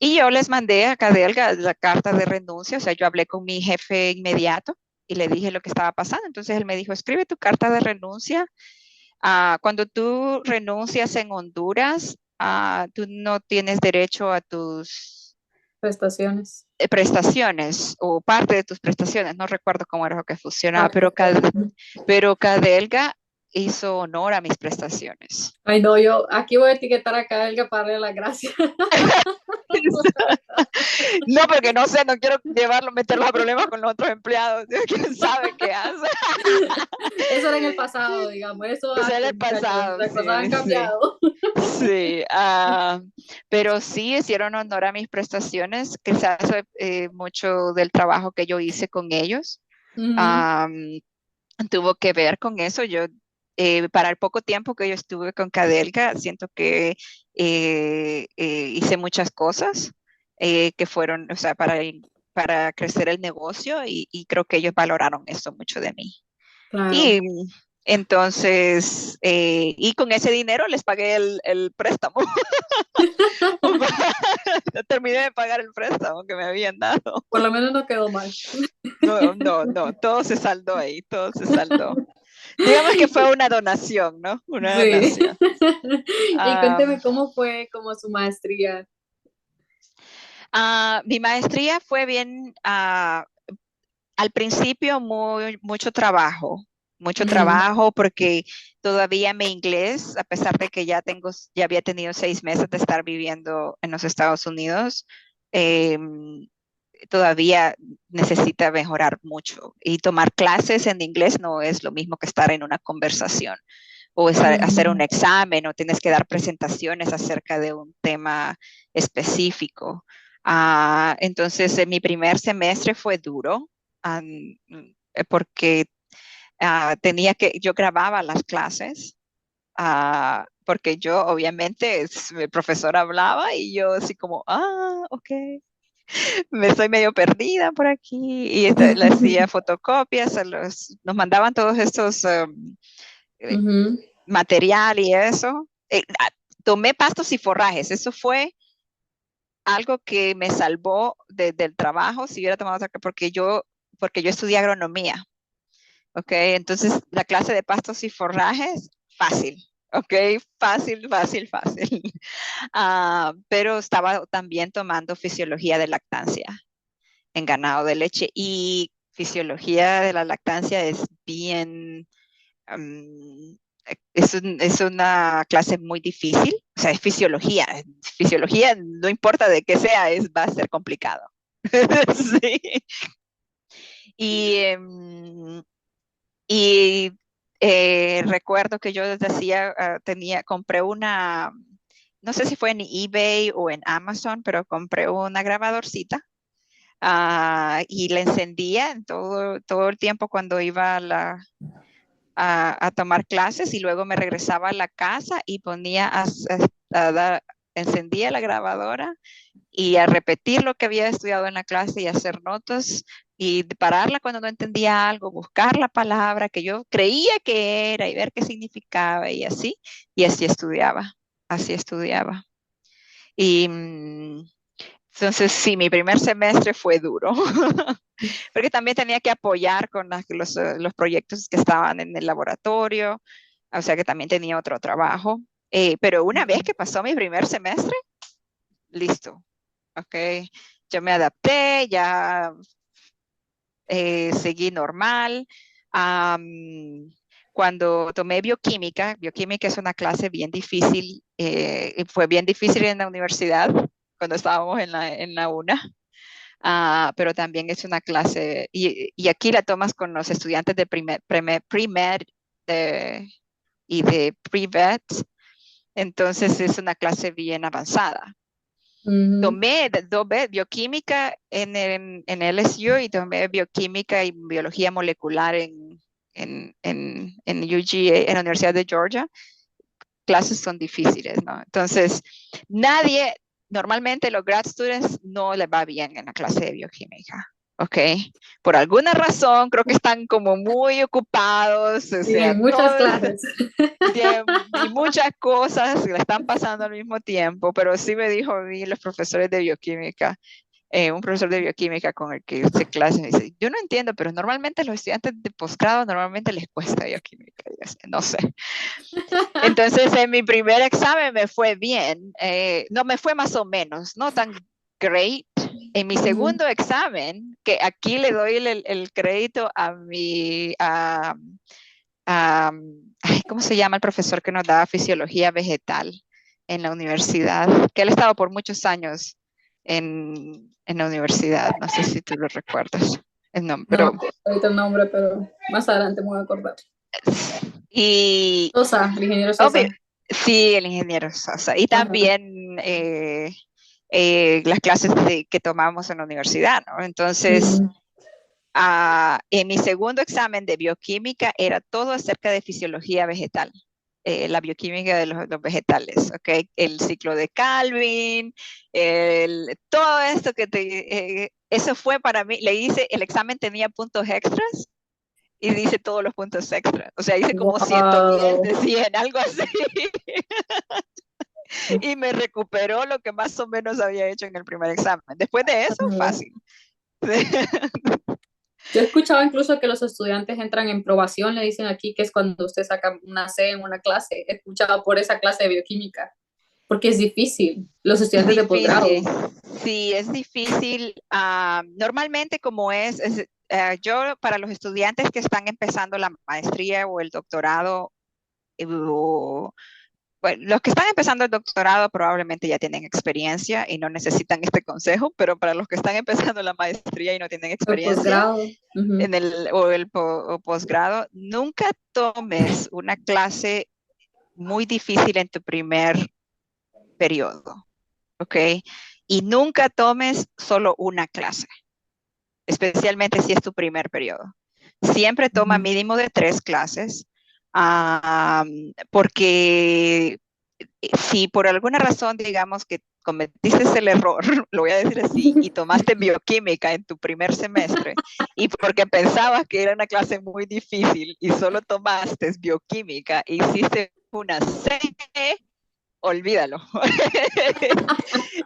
yo les mandé a Cadelga la carta de renuncia, o sea, yo hablé con mi jefe inmediato y le dije lo que estaba pasando. Entonces él me dijo, escribe tu carta de renuncia. Cuando tú renuncias en Honduras, tú no tienes derecho a tus prestaciones. prestaciones o parte de tus prestaciones. No recuerdo cómo era lo que funcionaba, Perfecto. pero Cadelga hizo honor a mis prestaciones. Ay, no, yo aquí voy a etiquetar acá a Elga para darle las gracias. No, porque no sé, no quiero meterlos a problemas con los otros empleados. ¿Quién sabe qué hace? Eso era en el pasado, digamos, eso Pues en antes, el muchachos, pasado, las cosas sí, han sí, cambiado. sí. Pero sí hicieron honor a mis prestaciones, que se hace mucho del trabajo que yo hice con ellos. Ujú, Ah, tuvo que ver con eso. Para el poco tiempo que yo estuve con Cadelga, siento que hice muchas cosas que fueron, o sea, para crecer el negocio, y creo que ellos valoraron eso mucho de mí. claro. Y entonces, y con ese dinero les pagué el préstamo. Terminé de pagar el préstamo que me habían dado. Por lo menos no quedó mal. No, no, no, todo se saldó ahí, todo se saldó. Digamos que fue una donación, ¿no? Una Sí. donación. Y Ah, cuénteme cómo fue como su maestría. mi maestría fue bien, al principio mucho Ujú, trabajo porque todavía mi inglés, a pesar de que ya había tenido 6 meses de estar viviendo en los Estados Unidos, em, todavía necesita mejorar mucho. Y tomar clases en inglés no es lo mismo que estar en una conversación o hacer un ujú, examen, o tienes que dar presentaciones acerca de un tema específico. Entonces, mi primer semestre fue duro, porque yo grababa las clases, porque yo obviamente, el profesor hablaba y yo así como, ok, me estoy medio perdida por aquí, y le hacía fotocopias, nos mandaban todos estos eh, ujú, material y eso. Tomé pastos y forrajes, eso fue algo que me salvó del trabajo si hubiera tomado otra, porque yo estudié agronomía, ¿ok? Entonces la clase de pastos y forrajes, fácil. Ok, fácil, fácil, fácil. Pero estaba también tomando fisiología de lactancia en ganado de leche y fisiología de la lactancia es bien, es una clase muy difícil, o sea, es fisiología. Fisiología, no importa de qué sea, va a ser complicado. Sí. Y, y recuerdo que yo decía, compré una, no sé si fue en eBay o en Amazon, pero compré una grabadorcita. Y la encendía en todo el tiempo cuando iba a tomar clases y luego me regresaba a la casa y ponía encendía la grabadora y a repetir lo que había estudiado en la clase y hacer notas y pararla cuando no entendía algo, buscar la palabra que yo creía que era y ver qué significaba y así estudiaba, así estudiaba. Y entonces sí, mi primer semestre fue duro, porque también tenía que apoyar con los proyectos que estaban en el laboratorio, o sea que también tenía otro trabajo. Pero una vez que pasó mi primer semestre, listo, ok, yo me adapté, ya seguí normal. Cuando tomé bioquímica es una clase bien difícil, y fue bien difícil en la universidad cuando estábamos en la UNA. Pero también es una clase, y aquí la tomas con los estudiantes de pre-med y de pre-vet, entonces es una clase bien avanzada. Ujú. Tomé dos veces bioquímica en LSU y tomé bioquímica y biología molecular en UGA, en la Universidad de Georgia. Clases son difíciles, ¿no? Entonces, normalmente los grad students no les va bien en la clase de bioquímica, ¿ok? Por alguna razón, creo que están como muy ocupados, o sea, Tienen muchas clases. y muchas cosas le están pasando al mismo tiempo, pero sí me dijo a mí los profesores de bioquímica, un profesor de bioquímica con el que hice clase, me dice, yo no entiendo, pero normalmente a los estudiantes de posgrado normalmente les cuesta bioquímica, y yo decía, no sé. Entonces, en mi primer examen me fue bien, no me fue más o menos, no tan great. En mi Ujú. segundo examen, que aquí le doy el crédito a ay, ¿cómo se llama el profesor que nos daba fisiología vegetal en la universidad? Que él ha estado por muchos años en la universidad, no sé si tú lo recuerdas. No, No me pero acuerdo ahorita el nombre, pero más adelante me voy a acordar. y Sosa, el ingeniero obvio, Sosa. sí, el ingeniero Sosa. Y Ajá. también las clases que tomamos en la universidad, ¿no? Entonces, Ujú. en mi segundo examen de bioquímica era todo acerca de fisiología vegetal, la bioquímica de los vegetales, ¿ok? El ciclo de Calvin, todo esto eso fue para mí, le hice, el examen tenía puntos extras y dice todos los puntos extras. O sea, hice como 110 Wow. de 100, algo así. Y me recuperó lo que más o menos había hecho en el primer examen. Después de eso, Ajá. fácil. Yo he escuchado incluso que los estudiantes entran en probación, le dicen aquí que es cuando usted saca una C en una clase. He escuchado por esa clase de bioquímica, porque es difícil, los Es estudiantes de difícil, posgrado. sí, es difícil. Normalmente como yo para los estudiantes que están empezando la maestría o el doctorado, o bueno, los que están empezando el doctorado probablemente ya tienen experiencia y no necesitan este consejo, pero para los que están empezando la maestría y no tienen El experiencia posgrado. Ujú. o posgrado, nunca tomes una clase muy difícil en tu primer periodo, ¿ok? Y nunca tomes solo una clase, especialmente si es tu primer periodo. Siempre toma Ujú. mínimo de 3 clases, porque si por alguna razón, digamos que cometiste el error, lo voy a decir así, y tomaste bioquímica en tu primer semestre, y porque pensabas que era una clase muy difícil y solo tomaste bioquímica e hiciste una C, olvídalo.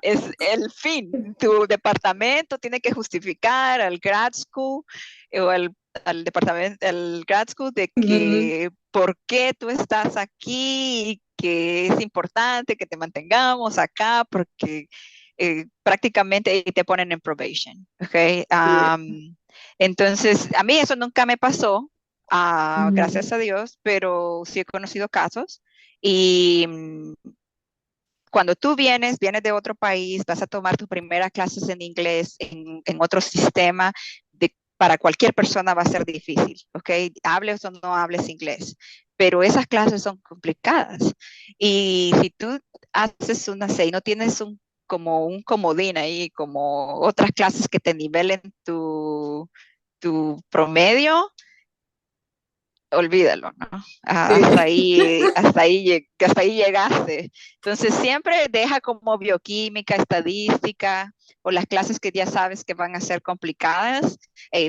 Es el fin. Tu departamento tiene que justificar al grad school o al al departamento, al grad school, de Ujú. que por qué tú estás aquí y que es importante que te mantengamos acá porque prácticamente te ponen en probation, ¿ok? Sí. Entonces, a mí eso nunca me pasó, Ujú. gracias a Dios, pero sí he conocido casos y cuando tú vienes de otro país, vas a tomar tus primeras clases en inglés en otro sistema, para cualquier persona va a ser difícil, ¿ok? Hables o no hables inglés, pero esas clases son complicadas. Y si tú haces una C y no tienes como un comodín ahí, como otras clases que te nivelen tu promedio, olvídalo, ¿no? Sí. Hasta ahí llegaste. Entonces siempre deja como bioquímica, estadística o las clases que ya sabes que van a ser complicadas,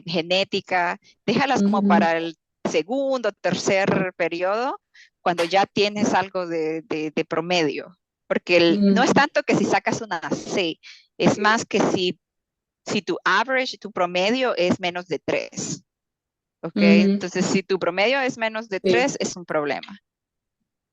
genética, déjalas como Ujú. para el segundo, tercer periodo, cuando ya tienes algo de promedio. Porque no es Ujú. tanto que si sacas una C, es más que si tu average, tu promedio es menos de 3. ¿Ok? Ujú. Entonces, si tu promedio es menos de Sí, 3 es un problema.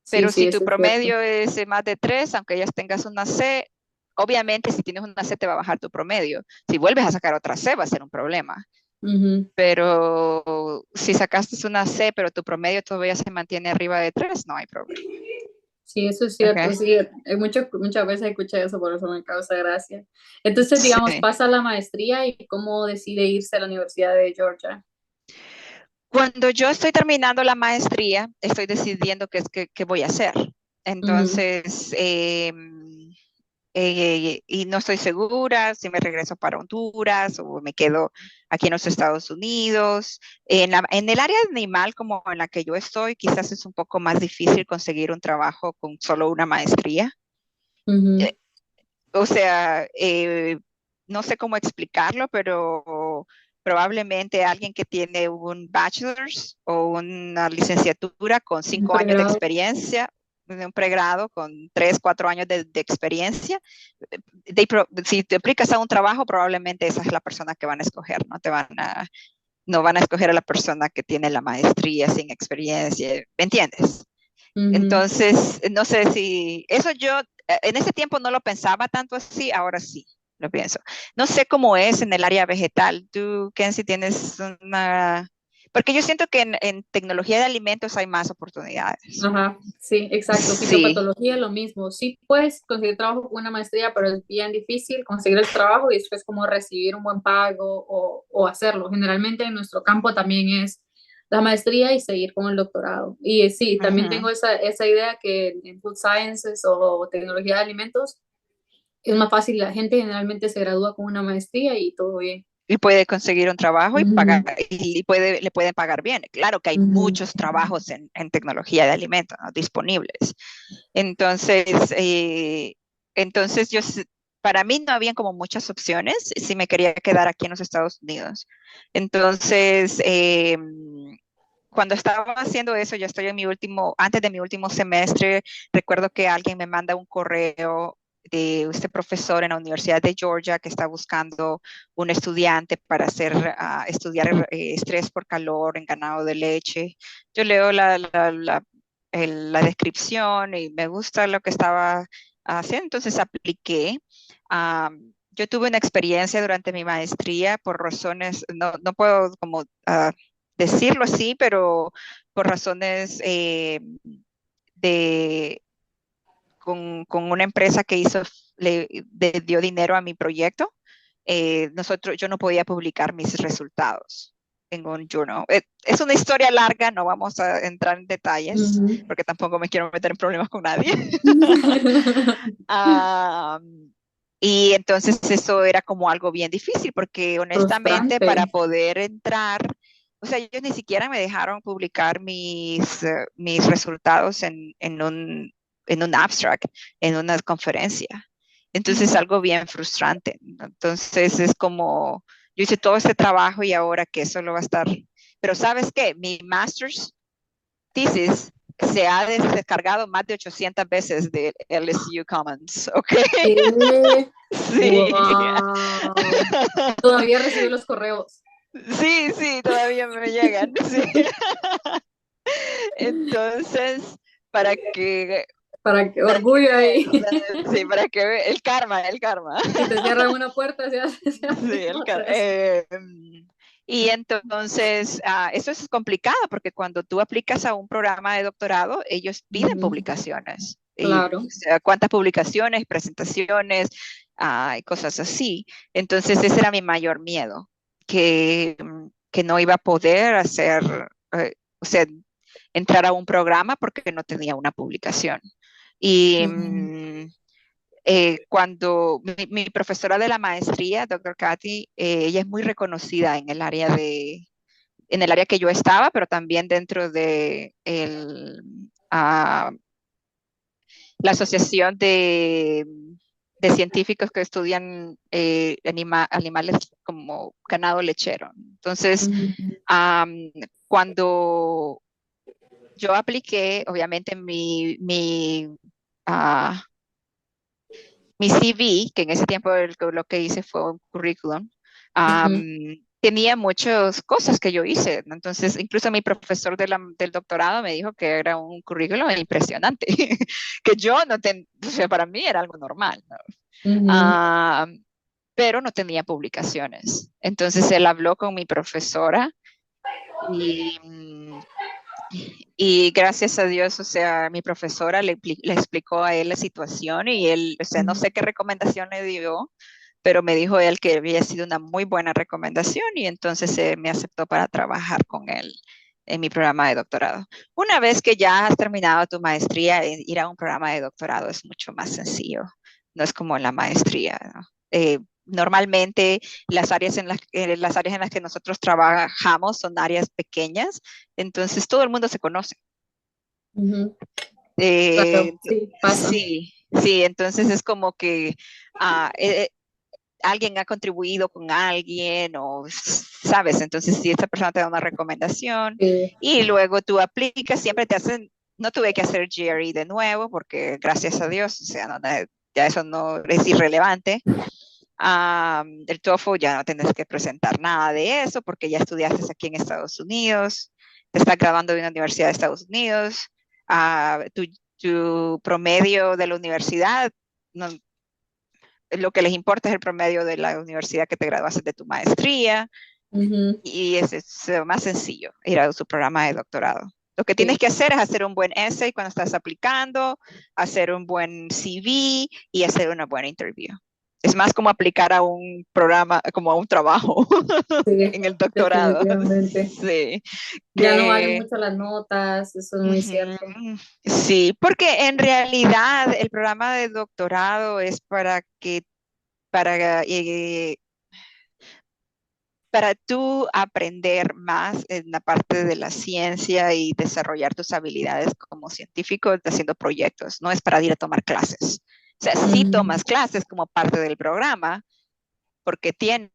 sí, Pero sí, si tu eso es cierto. promedio es más de 3 aunque ya tengas una C, obviamente si tienes una C te va a bajar tu promedio. Si vuelves a sacar otra C va a ser un problema. Ujú. Pero si sacaste una C, pero tu promedio todavía se mantiene arriba de 3 no hay problema. Sí, eso es cierto, ¿Ok? sí, muchas veces escuché eso, por eso me causa gracia. Entonces, digamos, Sí. pasa la maestría y cómo decide irse a la Universidad de Georgia. Cuando yo estoy terminando la maestría, estoy decidiendo qué voy a hacer. Ujú. Entonces, y no estoy segura si me regreso para Honduras o me quedo aquí en los Estados Unidos. En el área animal como en la que yo estoy, quizás es un poco más difícil conseguir un trabajo con solo una maestría. Ujú. Eh, o sea, no sé cómo explicarlo, pero probablemente alguien que tiene un bachelor's o una licenciatura con Un 5 años de pregrado. experiencia, de un pregrado con 3, 4 años de experiencia, si te aplicas a un trabajo, probablemente esa es la persona que van a escoger, no van a escoger a la persona que tiene la maestría sin experiencia, ¿me entiendes? Ujú. Entonces, no sé si eso yo en ese tiempo no lo pensaba tanto así, ahora sí lo pienso. No sé cómo es en el área vegetal. Tú, Kenzie, tienes una... Porque yo siento que en tecnología de alimentos hay más oportunidades. Ajá, sí, exacto. Sí, Fitopatología, lo mismo. Sí puedes conseguir trabajo con una maestría, pero es bien difícil conseguir el trabajo y después como recibir un buen pago o hacerlo. Generalmente en nuestro campo también es la maestría y seguir con el doctorado. Y sí, también ujú. tengo esa idea que en food sciences o tecnología de alimentos es más fácil. La gente generalmente se gradúa con una maestría y todo bien. Y puede conseguir un trabajo y pagar, Ujú. le pueden pagar bien. Claro que hay Ujú. muchos trabajos en tecnología de alimentos, ¿no?, disponibles. Entonces, entonces para mí no habían como muchas opciones si me quería quedar aquí en los Estados Unidos. Entonces, cuando estaba haciendo eso, yo estoy antes de mi último semestre, recuerdo que alguien me manda un correo de este profesor en la Universidad de Georgia que está buscando un estudiante para estudiar estrés por calor en ganado de leche. Yo leo la descripción y me gusta lo que estaba haciendo, entonces apliqué. Yo tuve una experiencia durante mi maestría por razones, no puedo como decirlo así, pero por razones de, con una empresa que le dio dinero a mi proyecto, yo no podía publicar mis resultados en un journal. Es una historia larga, no vamos a entrar en detalles, Ujú. porque tampoco me quiero meter en problemas con nadie. Ah, y entonces eso era como algo bien difícil, porque honestamente Frustrante. para poder entrar, o sea, ellos ni siquiera me dejaron publicar mis resultados en un abstract, en una conferencia. Entonces es algo bien frustrante, ¿no? Entonces es como, yo hice todo este trabajo y ahora que eso lo va a estar. Pero ¿sabes qué? Mi master's thesis se ha descargado más de 800 veces de LSU Commons, ¿ok? ¿Qué? Sí. Wow. Todavía recibo los correos. Sí, sí, todavía me llegan. Sí. Entonces, para que, Para que para que orgullo ahí. sí, para que el karma, el karma. Si te cierran una puerta, se Sí, abren el otras. y entonces, eso es complicado porque cuando tú aplicas a un programa de doctorado, ellos piden Ujú, publicaciones. Y, claro. o sea, cuántas publicaciones, presentaciones, y cosas así. Entonces, ese era mi mayor miedo, que no iba a poder hacer, o sea, entrar a un programa porque no tenía una publicación. Y Ujú, cuando mi profesora de la maestría, doctor Katy, ella es muy reconocida en el área que yo estaba, pero también dentro de la asociación de científicos que estudian animales como ganado lechero. Entonces, ujú, am, cuando yo apliqué, obviamente ah, mi CV, que en ese tiempo lo que hice fue un currículum, ujú, tenía muchas cosas que yo hice, ¿no? Entonces, incluso mi profesor del doctorado me dijo que era un currículum impresionante, que yo no ten, o sea, para mí era algo normal, ¿no? ujú, Ah, pero no tenía publicaciones. Entonces, él habló con mi profesora y y gracias a Dios, o sea, mi profesora le explicó a él la situación y él, o sea, no ujú. sé qué recomendación le dio, pero me dijo él que había sido una muy buena recomendación y entonces me aceptó para trabajar con él en mi programa de doctorado. Una vez que ya has terminado tu maestría, ir a un programa de doctorado es mucho más sencillo, no es como la maestría, ¿no? Normalmente las áreas en las que nosotros trabajamos son áreas pequeñas, entonces todo el mundo se conoce. Ujú, Eh, claro, sí, pasa. sí, sí, entonces es como que ah, alguien ha contribuido con alguien o, sabes, entonces si esta persona te da una recomendación Sí. y luego tú aplicas, siempre te hacen, no tuve que hacer GRE de nuevo porque gracias a Dios, o sea, ya eso no es irrelevante. El TOEFL ya no tienes que presentar nada de eso porque ya estudiaste aquí en Estados Unidos, te estás graduando de una universidad de Estados Unidos, tu promedio de la universidad, no, lo que les importa es el promedio de la universidad que te graduaste de tu maestría Ujú, y es más sencillo ir a su programa de doctorado. Lo que tienes sí. que hacer es hacer un buen essay cuando estás aplicando, hacer un buen CV y hacer una buena interview. Es más como aplicar a un programa, como a un trabajo Sí, en el doctorado. definitivamente. Sí, Ya no valen que mucho las notas, eso es muy cierto. ujú, sí, porque en realidad el programa de doctorado es para para tú aprender más en la parte de la ciencia y desarrollar tus habilidades como científico haciendo proyectos, no es para ir a tomar clases. O sea, sí Ujú. tomas clases como parte del programa, porque tiene.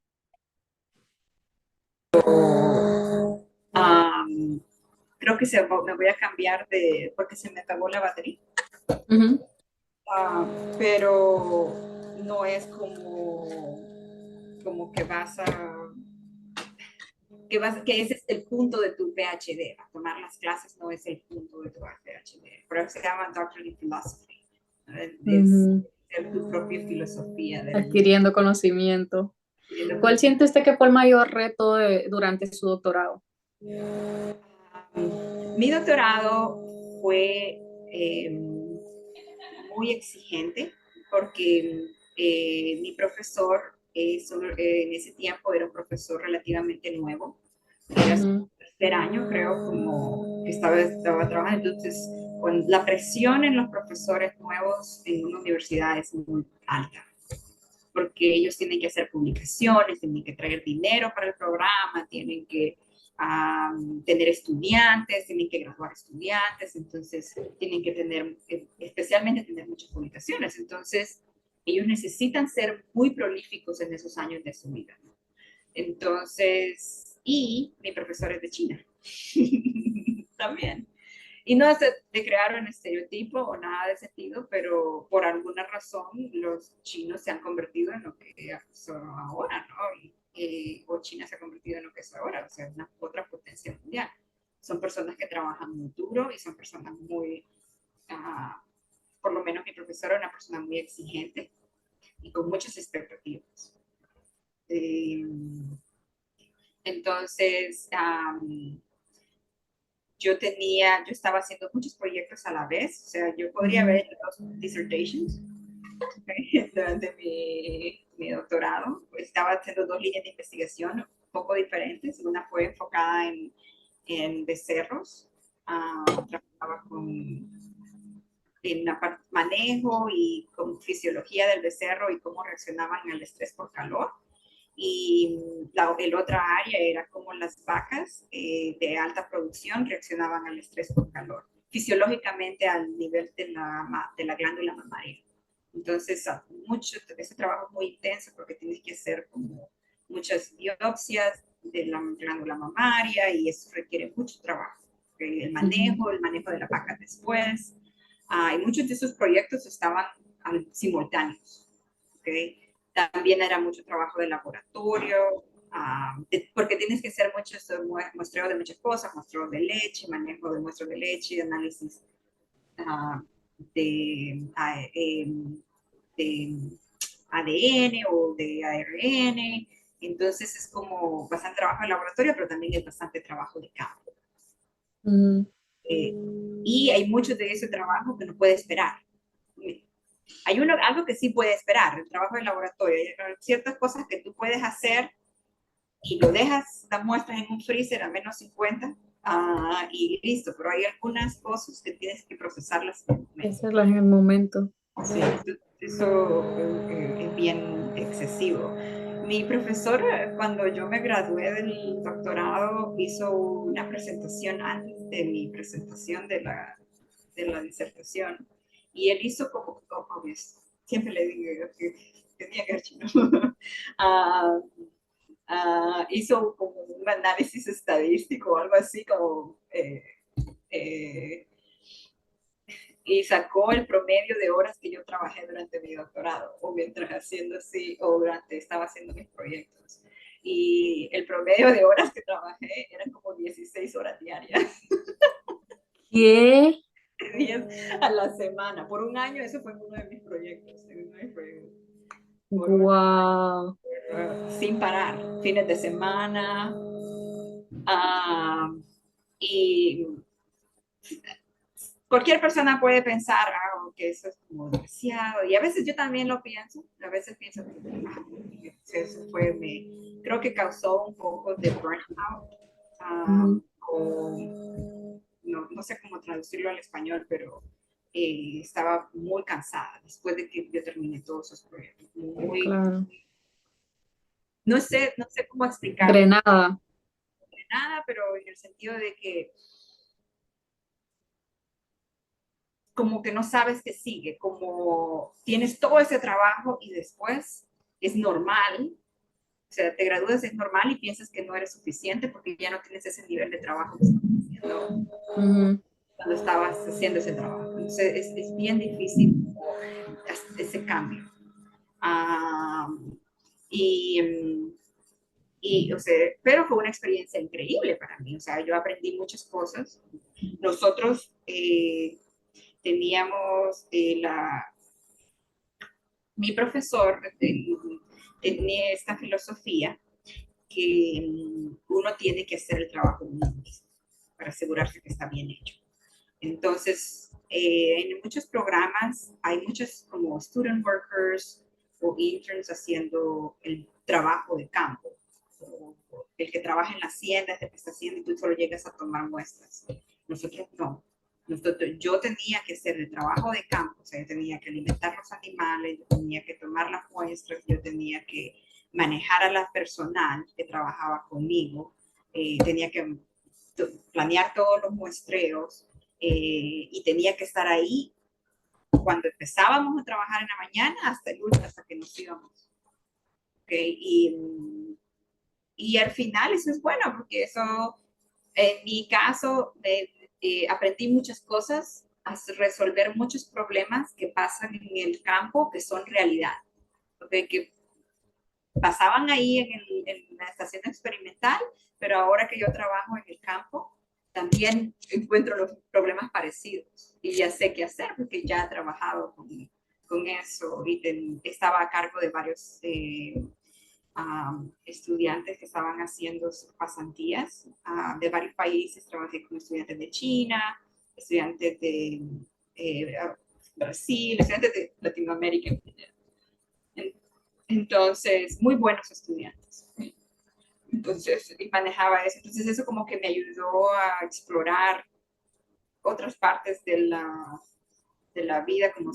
Um, Creo que me voy a cambiar porque se me acabó la batería. Ujú, Pero no es como que que ese es el punto de tu PhD. A tomar las clases no es el punto de tu PhD. Pero se llama Doctorate in Philosophy. Es ujú. tu propia filosofía de la misma. Adquiriendo conocimiento. ¿Cuál siente usted que fue el mayor reto durante su doctorado? Mi doctorado fue muy exigente porque mi profesor en ese tiempo era un profesor relativamente nuevo, era su Ujú, tercer año creo como que estaba trabajando, entonces la presión en los profesores nuevos en una universidad es muy alta porque ellos tienen que hacer publicaciones, tienen que traer dinero para el programa, tienen que tener estudiantes, tienen que graduar estudiantes, entonces tienen que tener, especialmente tener muchas publicaciones. Entonces, ellos necesitan ser muy prolíficos en esos años de su vida. ¿No? Entonces, y mi profesor es de China también. Y no es de crear un estereotipo o nada de sentido, pero por alguna razón los chinos se han convertido en lo que son ahora, ¿no? o China se ha convertido en lo que es ahora, o sea, una otra potencia mundial. Son personas que trabajan muy duro y son personas muy, por lo menos mi profesora era una persona muy exigente y con muchas expectativas. Entonces, yo estaba haciendo muchos proyectos a la vez, o sea, yo podría haber hecho 2 dissertations durante mi doctorado. Estaba haciendo 2 líneas de investigación un poco diferentes. Una fue enfocada en becerros, trabajaba en manejo y con fisiología del becerro y cómo reaccionaban al estrés por calor. Y el otra área era cómo las vacas de alta producción reaccionaban al estrés por calor, fisiológicamente al nivel de la glándula mamaria. Entonces, ese trabajo es muy intenso porque tienes que hacer como muchas biopsias de la glándula mamaria y eso requiere mucho trabajo. El manejo de la vaca después. Y muchos de esos proyectos estaban simultáneos. ¿Okay? También era mucho trabajo de laboratorio, porque tienes que hacer muchos muestreo de muchas cosas, muestreo de leche, manejo de muestras de leche, análisis de, de ADN o de ARN. Entonces es como bastante trabajo de laboratorio, pero también es bastante trabajo de campo. Y hay mucho de ese trabajo que no puede esperar. Hay algo que sí puede esperar, el trabajo de laboratorio. Hay ciertas cosas que tú puedes hacer y lo dejas, las muestras en un freezer a menos 50 y listo, pero hay algunas cosas que tienes que procesarlas en el momento. Hacerlas en el momento. Sí, eso es bien excesivo. Mi profesora, cuando yo me gradué del doctorado, hizo una presentación antes de mi presentación de la disertación. Y él hizo como siempre le digo que tenía que haber chino. Hizo como un análisis estadístico o algo así como y sacó el promedio de horas que yo trabajé durante mi doctorado o mientras haciendo así o durante estaba haciendo mis proyectos. Y el promedio de horas que trabajé eran como 16 horas diarias. ¿Qué? 10 a la semana. Por un año, eso fue uno de mis proyectos. Wow. Sin parar, fines de semana. Y cualquier persona puede pensar que eso es como demasiado. Y a veces yo también lo pienso. A veces pienso que eso creo que causó un poco de burnout. No sé cómo traducirlo al español, pero estaba muy cansada después de que yo terminé todos esos proyectos. Claro. No sé cómo explicarlo. Drenada. Nada, pero en el sentido de que como que no sabes qué sigue, como tienes todo ese trabajo y después es normal, o sea, te gradúas, es normal y piensas que no eres suficiente porque ya no tienes ese nivel de trabajo que estabas haciendo cuando estabas haciendo ese trabajo. Entonces es bien difícil ese cambio. O sea, pero fue una experiencia increíble para mí, o sea, yo aprendí muchas cosas. Nosotros teníamos mi profesor tenía esta filosofía que uno tiene que hacer el trabajo uno mismo para asegurarse que está bien hecho. Entonces, en muchos programas hay muchos como student workers o interns haciendo el trabajo de campo. O el que trabaja en la hacienda es el que está haciendo y tú solo llegas a tomar muestras. Nosotros no. Yo tenía que hacer el trabajo de campo, o sea, yo tenía que alimentar los animales, yo tenía que tomar las muestras, yo tenía que manejar a la personal que trabajaba conmigo, tenía que planear todos los muestreos y tenía que estar ahí cuando empezábamos a trabajar en la mañana hasta el último, hasta que nos íbamos. ¿Okay? Y al final eso es bueno, porque eso, en mi caso, aprendí muchas cosas, a resolver muchos problemas que pasan en el campo que son realidad. ¿Okay? Que pasaban ahí en la estación experimental, pero ahora que yo trabajo en el campo, también encuentro los problemas parecidos y ya sé qué hacer porque ya he trabajado con eso y estaba a cargo de varios estudiantes que estaban haciendo sus pasantías de varios países. Trabajé con estudiantes de China, estudiantes de Brasil, estudiantes de Latinoamérica. Entonces, muy buenos estudiantes. Entonces, y manejaba eso. Entonces, eso como que me ayudó a explorar otras partes de la vida, como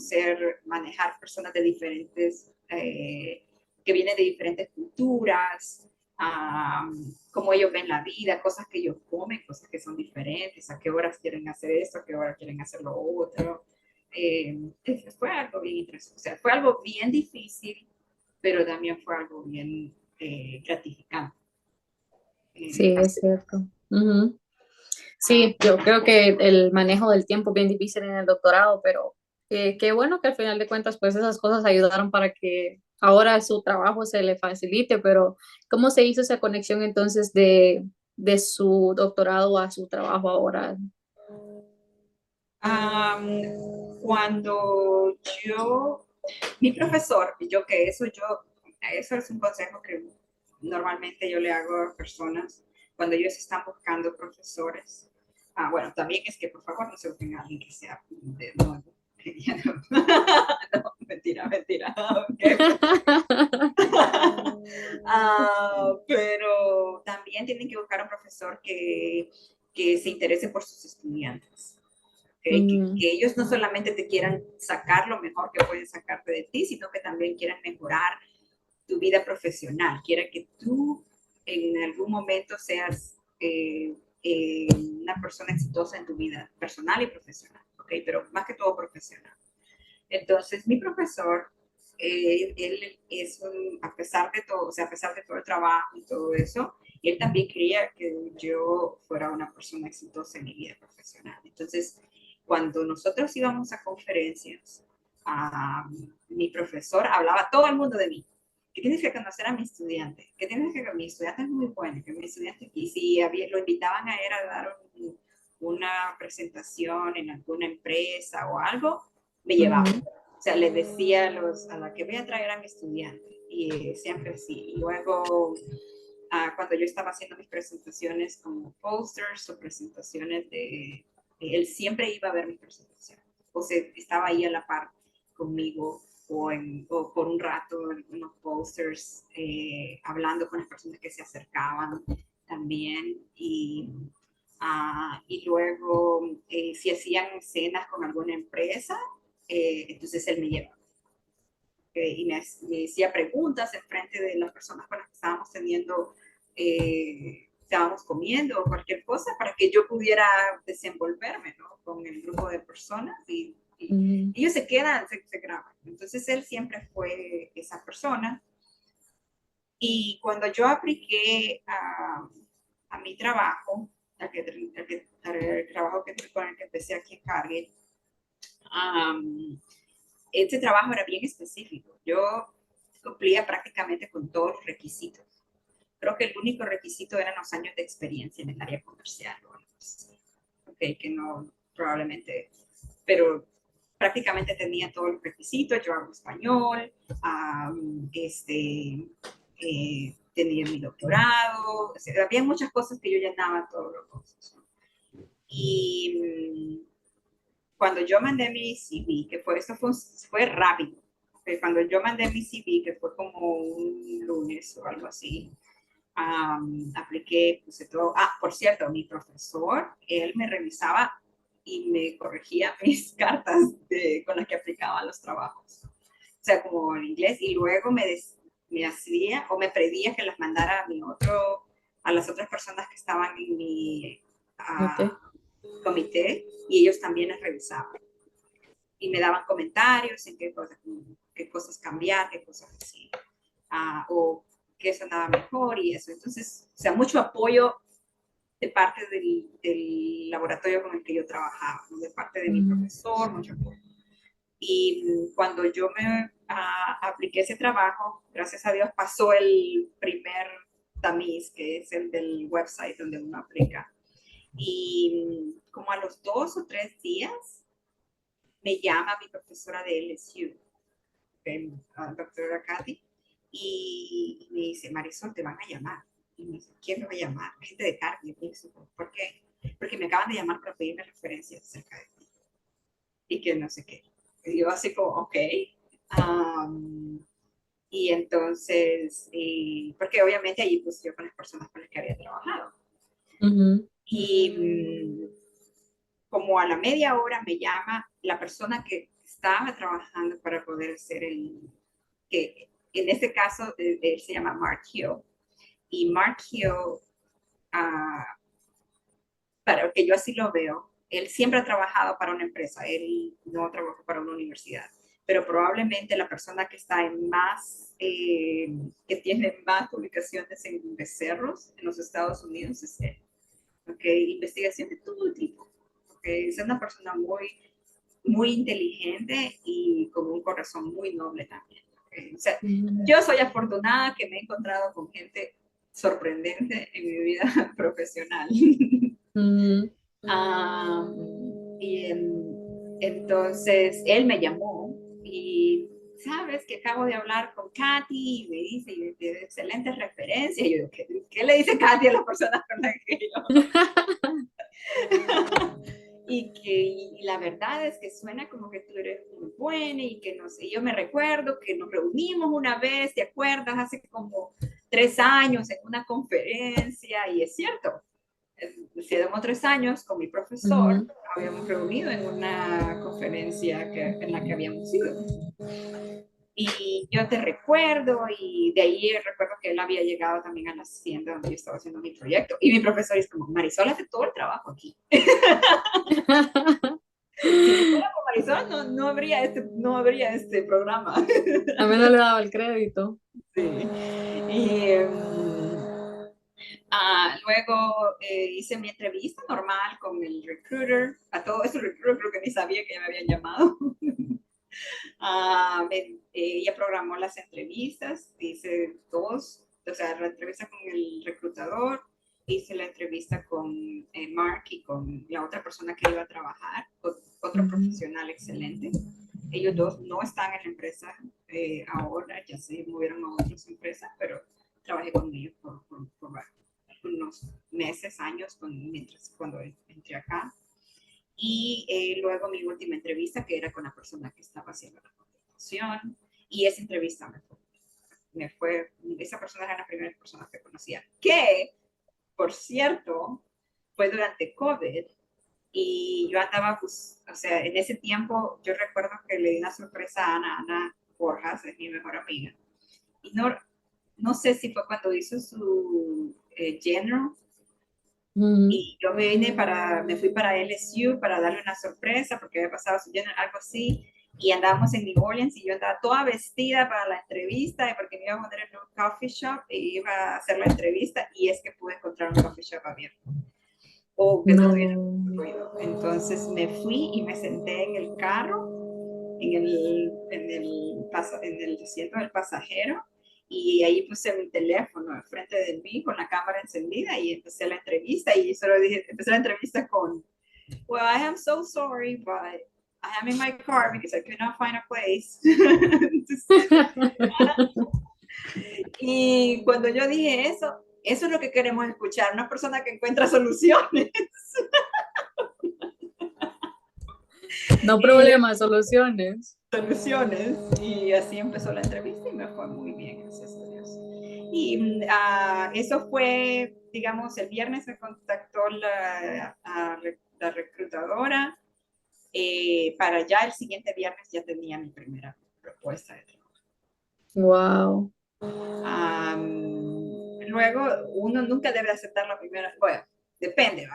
manejar personas de diferentes, que vienen de diferentes culturas, cómo ellos ven la vida, cosas que ellos comen, cosas que son diferentes, a qué horas quieren hacer esto, a qué horas quieren hacer lo otro. Fue algo bien interesante, o sea, fue algo bien difícil, pero también fue algo bien gratificante. Sí, es cierto. Ujú. Sí, yo creo que el manejo del tiempo es bien difícil en el doctorado, pero qué bueno que al final de cuentas pues esas cosas ayudaron para que ahora su trabajo se le facilite, pero ¿cómo se hizo esa conexión entonces de su doctorado a su trabajo ahora? Cuando mi profesor, eso es un consejo que normalmente yo le hago a personas cuando ellos están buscando profesores. Bueno, también es que por favor no se busquen a alguien que sea de nuevo. No, mentira, mentira. Okay. Pero también tienen que buscar un profesor que se interese por sus estudiantes. Okay, que ellos no solamente te quieran sacar lo mejor que pueden sacarte de ti, sino que también quieran mejorar tu vida profesional, quieran que tú en algún momento seas una persona exitosa en tu vida personal y profesional, ¿okay? Pero más que todo profesional. Entonces, mi profesor, él es a pesar de todo, o sea, a pesar de todo el trabajo y todo eso, él también quería que yo fuera una persona exitosa en mi vida profesional. Entonces, cuando nosotros íbamos a conferencias, mi profesor hablaba a todo el mundo de mí. ¿Qué tienes que conocer a mi estudiante? ¿Qué tienes que mi estudiante es muy bueno? Que mi estudiante, y si lo invitaban a él a dar una presentación en alguna empresa o algo, me llevaba. O sea, les decía a la que voy a traer a mi estudiante. Y siempre sí. Y luego, cuando yo estaba haciendo mis presentaciones como posters o presentaciones él siempre iba a ver mis presentaciones. O sea, estaba ahí a la par conmigo o por un rato en unos posters, hablando con las personas que se acercaban también. Y luego, si hacían escenas con alguna empresa, entonces él me llevaba. Y me hacía preguntas en frente de las personas con las que estábamos comiendo o cualquier cosa para que yo pudiera desenvolverme, ¿no? Con el grupo de personas y ellos se quedan, se graban. Entonces él siempre fue esa persona. Y cuando yo apliqué a mi trabajo, al trabajo con el que empecé aquí en Cargill, este trabajo era bien específico. Yo cumplía prácticamente con todos los requisitos. Creo que el único requisito eran los años de experiencia en el área comercial. Okay, que no, probablemente, pero prácticamente tenía todos los requisitos. Yo hablo español, tenía mi doctorado, o sea, había muchas cosas que yo llenaba todos los cosas. Y cuando yo mandé mi CV, esto fue rápido, cuando yo mandé mi CV, que fue como un lunes o algo así, apliqué, puse todo. Por cierto, mi profesor, él me revisaba y me corregía mis cartas con las que aplicaba los trabajos. O sea, como en inglés, y luego me hacía o me pedía que las mandara a las otras personas que estaban en mi comité, y ellos también las revisaban. Y me daban comentarios en qué cosas cambiar, qué cosas así. O qué sonaba mejor y eso. Entonces, o sea, mucho apoyo de parte del laboratorio con el que yo trabajaba, ¿no? De parte de mi profesor, mucho apoyo. Y cuando yo me apliqué ese trabajo, gracias a Dios pasó el primer tamiz, que es el del website donde uno aplica. Y como a los 2 o 3 días me llama mi profesora de LSU, la doctora Katy, y me dice, Marisol, te van a llamar. Y me dice, ¿quién me va a llamar? Gente de carne. Y dice, ¿por qué? Porque me acaban de llamar para pedirme referencias acerca de ti. Y que no sé qué. Y yo así como, ok. Y entonces, porque obviamente allí pues yo con las personas con las que había trabajado. Y como a la media hora me llama la persona que estaba trabajando para poder hacer que en este caso él se llama Mark Hill. Y Mark Hill, para que yo así lo veo, él siempre ha trabajado para una empresa, él no trabajó para una universidad, pero probablemente la persona que está en más, que tiene más publicaciones en becerros en los Estados Unidos es él. Okay, investigación de todo tipo. Okay, es una persona muy inteligente y con un corazón muy noble también. Okay. O sea, yo soy afortunada que me he encontrado con gente sorprendente en mi vida profesional. Y entonces él me llamó y sabes que acabo de hablar con Katy y me dice y de excelentes referencias. Y yo, ¿qué le dice Katy a las personas con las que yo? Y la verdad es que suena como que tú eres muy buena y que no sé, yo me recuerdo que nos reunimos una vez, ¿te acuerdas? Hace como 3 años en una conferencia y es cierto, hace como 3 años con mi profesor habíamos reunido en una conferencia en la que habíamos ido. Y yo te recuerdo, y de ahí recuerdo que él había llegado también a la hacienda donde yo estaba haciendo mi proyecto. Y mi profesor es como, Marisol hace todo el trabajo aquí. Si no fuera por Marisol, no habría este programa. A mí no le daba el crédito. Sí. Y luego hice mi entrevista normal con el recruiter. A todo eso el recruiter creo que ni sabía que ya me habían llamado. Ella programó las entrevistas, hice dos, o sea, la entrevista con el reclutador, hice la entrevista con Mark y con la otra persona que iba a trabajar, otro profesional excelente. Ellos dos no están en la empresa ahora, ya se movieron a otras empresas, pero trabajé con ellos por unos meses, años, cuando entré acá. Y luego mi última entrevista, que era con la persona que estaba haciendo la contratación, y esa entrevista esa persona era la primera persona que conocía, que, por cierto, fue durante COVID, y yo andaba, pues, o sea, en ese tiempo yo recuerdo que le di una sorpresa a Ana Borjas, es mi mejor amiga, y no sé si fue cuando hizo su general, y yo me fui para LSU para darle una sorpresa porque había pasado su general, algo así, y andábamos en New Orleans y yo andaba toda vestida para la entrevista porque me iba a poner en un coffee shop y iba a hacer la entrevista, y es que pude encontrar un coffee shop abierto o que no tuviera ruido. Entonces me fui y me senté en el carro, en el asiento del pasajero, y ahí puse mi teléfono enfrente de mí con la cámara encendida y empecé la entrevista, y empecé la entrevista con, well, I am so sorry, but I am in my car because I could not find a place. Y cuando yo dije eso es lo que queremos escuchar, una persona que encuentra soluciones. No problemas, soluciones. Soluciones. Y así empezó la entrevista y me fue muy bien, gracias a Dios. Y eso fue, digamos, el viernes me contactó la reclutadora. Para ya el siguiente viernes ya tenía mi primera propuesta de trabajo. Wow. Luego, uno nunca debe aceptar la primera, bueno, depende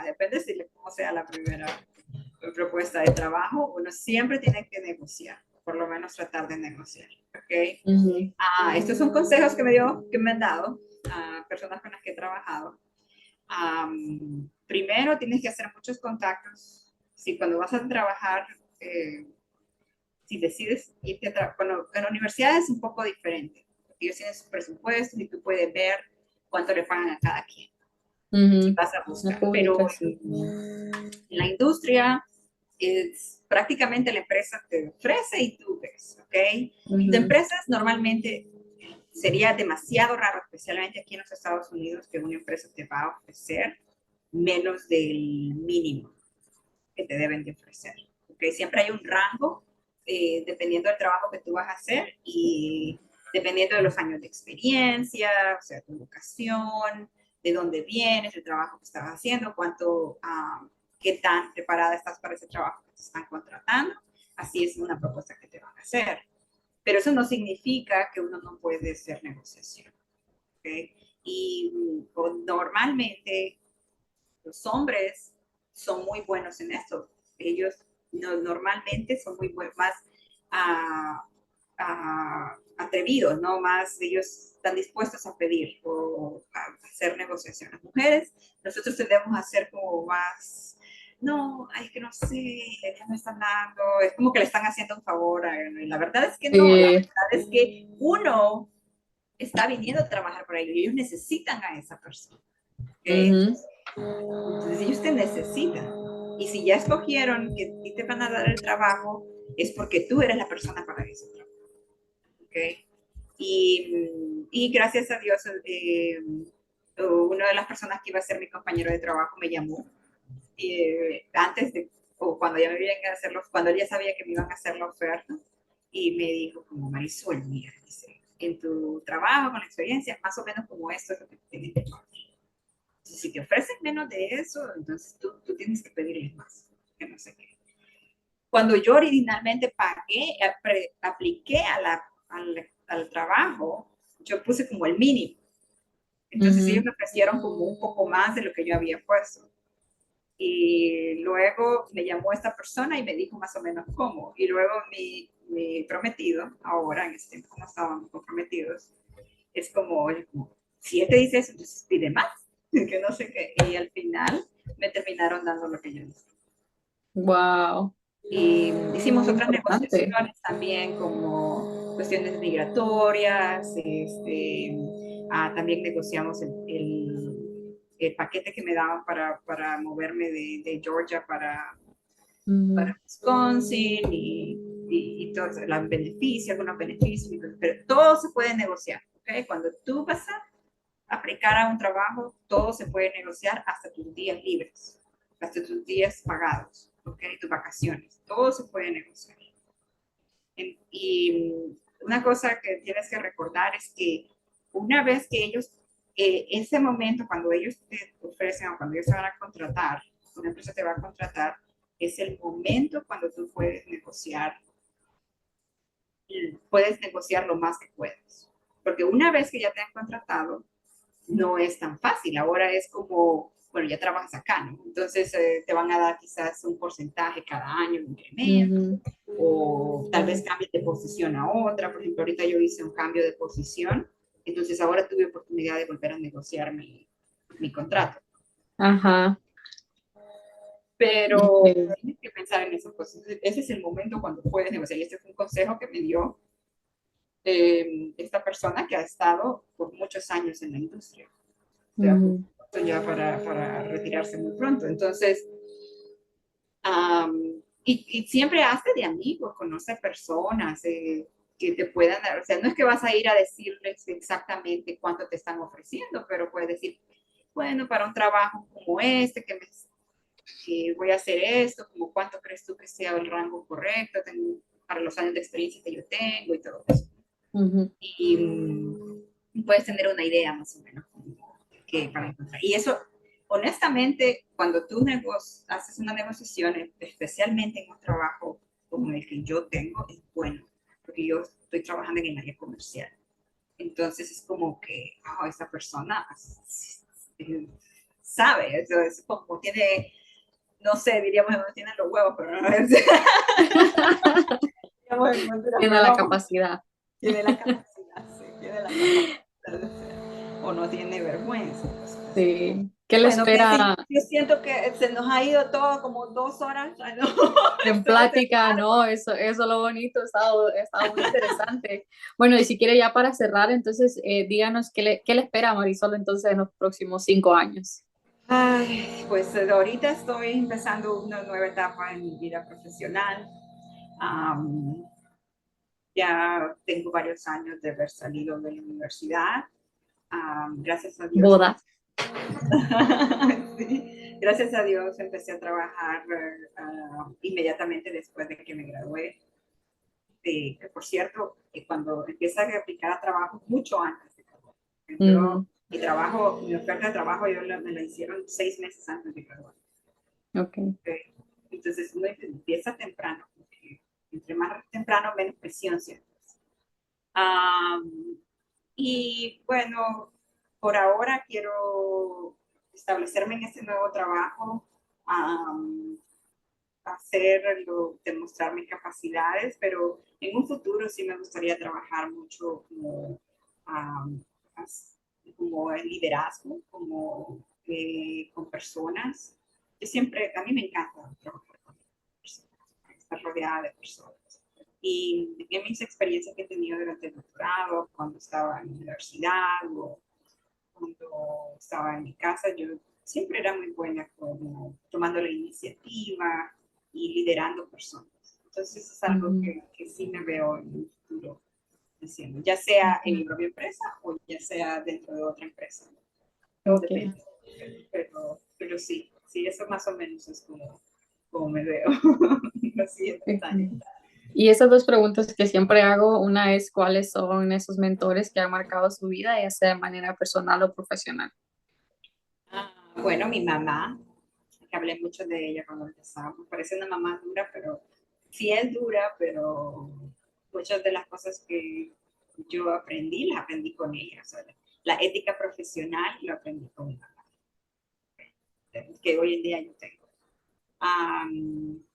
cómo sea la primera propuesta de trabajo, uno siempre tiene que negociar, por lo menos tratar de negociar, ¿ok? Estos son consejos que me han dado a personas con las que he trabajado. Primero, tienes que hacer muchos contactos. Si cuando vas a trabajar si decides irte bueno, en la universidad es un poco diferente, porque ellos tienen sus presupuestos y tú puedes ver cuánto le pagan a cada quien. Si vas a buscar, pero en la industria es prácticamente la empresa te ofrece y tú ves, ¿ok? Y de empresas normalmente sería demasiado raro, especialmente aquí en los Estados Unidos, que una empresa te va a ofrecer menos del mínimo que te deben de ofrecer. ¿Okay? Siempre hay un rango dependiendo del trabajo que tú vas a hacer y dependiendo de los años de experiencia, o sea, tu educación, de dónde vienes, el trabajo que estabas haciendo, qué tan preparada estás para ese trabajo que te están contratando. Así es una propuesta que te van a hacer. Pero eso no significa que uno no puede hacer negociación. ¿Okay? Y normalmente los hombres son muy buenos en esto. Ellos normalmente son muy más atrevidos, ¿no? Más ellos están dispuestos a pedir o a hacer negociaciones. Mujeres, nosotros tendemos a ser como más, no, ay, que no sé, ya me están dando, es como que le están haciendo un favor. Y la verdad es que no, la verdad es que uno está viniendo a trabajar para ellos y ellos necesitan a esa persona. ¿Okay? Entonces ellos te necesitan. Y si ya escogieron que te van a dar el trabajo, es porque tú eres la persona para ese trabajo. ¿Okay? Y gracias a Dios, una de las personas que iba a ser mi compañero de trabajo me llamó antes de, o cuando ya me iban a hacerlo, cuando él ya sabía que me iban a hacer la oferta, y me dijo como Marisol, mira, dice, en tu trabajo, con la experiencia, más o menos como esto es lo que tienes que pagar. Si te ofrecen menos de eso, entonces tú tienes que pedirles más, que no sé qué. Cuando yo originalmente apliqué al trabajo, yo puse como el mínimo. Entonces ellos me ofrecieron como un poco más de lo que yo había puesto. Y luego me llamó esta persona y me dijo más o menos cómo. Y luego mi prometido, ahora en este tiempo como estaban comprometidos, es como, si él te dice eso, entonces pide más. Que no sé qué, y al final me terminaron dando lo que yo necesito. Wow. Y hicimos otras negociaciones también, como cuestiones migratorias, también negociamos el paquete que me daban para moverme de Georgia para Wisconsin y todo eso, los beneficios, algunos beneficios, pero todo se puede negociar, ¿ok? Cuando tú vas a aplicar a un trabajo, todo se puede negociar hasta tus días libres, hasta tus días pagados, ¿ok? Tus vacaciones, todo se puede negociar. Y una cosa que tienes que recordar es que una vez que ellos, ese momento cuando ellos te ofrecen o cuando ellos te van a contratar, una empresa te va a contratar, es el momento cuando tú puedes negociar lo más que puedes. Porque una vez que ya te han contratado, no es tan fácil. Ahora es como, bueno, ya trabajas acá, ¿no? Entonces te van a dar quizás un porcentaje cada año, un incremento, o tal vez cambies de posición a otra. Por ejemplo, ahorita yo hice un cambio de posición, entonces ahora tuve oportunidad de volver a negociar mi contrato. Ajá. Pero tienes que pensar en eso, pues ese es el momento cuando puedes negociar. Y este fue un consejo que me dio esta persona que ha estado por muchos años en la industria. O sea, ya para retirarse muy pronto. Entonces, y siempre hazte de amigos, conoce personas que te puedan dar, o sea, no es que vas a ir a decirles exactamente cuánto te están ofreciendo, pero puedes decir, bueno, para un trabajo como este, que voy a hacer esto, como cuánto crees tú que sea el rango correcto, para los años de experiencia que yo tengo y todo eso. Y puedes tener una idea más o menos para encontrar. Y eso, honestamente, cuando tú haces una negociación, especialmente en un trabajo como el que yo tengo, es bueno, porque yo estoy trabajando en el área comercial. Entonces es como que, esta persona sabe, eso es como tiene, no sé, diríamos, no tiene los huevos, pero no es. Tiene la capacidad. Tiene la capacidad, sí, tiene la capacidad. O no tiene vergüenza. Sí. ¿Qué le Bueno, espera yo siento que se nos ha ido todo como 2 horas. Ay, no. en plática? No, eso es lo bonito, ha estado muy interesante. Bueno, y si quiere ya para cerrar, entonces díganos qué le espera a Marisol entonces en los próximos 5 años. Ay, pues ahorita estoy empezando una nueva etapa en mi vida profesional. Am, ya tengo varios años de haber salido de la universidad. Gracias a Dios. Boda. Sí. Gracias a Dios empecé a trabajar inmediatamente después de que me gradué. Que por cierto, cuando empieza a aplicar a trabajo mucho antes de graduar. Yo, Ujú. mi oferta de trabajo, me la hicieron 6 meses antes de graduar. Ok. Entonces uno empieza temprano, porque entre más temprano, menos presión sientes. Y bueno, por ahora quiero establecerme en este nuevo trabajo, hacerlo, demostrar mis capacidades, pero en un futuro sí me gustaría trabajar mucho um, como en liderazgo, como con personas. A mí me encanta trabajar con personas, estar rodeada de personas. Y en mis experiencias que he tenido durante el doctorado, cuando estaba en la universidad o cuando estaba en mi casa, yo siempre era muy buena como tomando la iniciativa y liderando personas. Entonces es algo Ujú. que sí me veo en un futuro haciendo, ya sea en Ujú. mi propia empresa o ya sea dentro de otra empresa. Todo Ok. depende. Pero sí, eso más o menos es como me veo. Así es, Tania. Ok. Y esas dos preguntas que siempre hago, una es cuáles son esos mentores que han marcado su vida, ya sea de manera personal o profesional. Bueno, mi mamá, que hablé mucho de ella cuando empezamos, parece una mamá dura, pero sí es dura, pero muchas de las cosas que yo aprendí, las aprendí con ella. O sea, la ética profesional lo aprendí con mi mamá, que hoy en día yo tengo.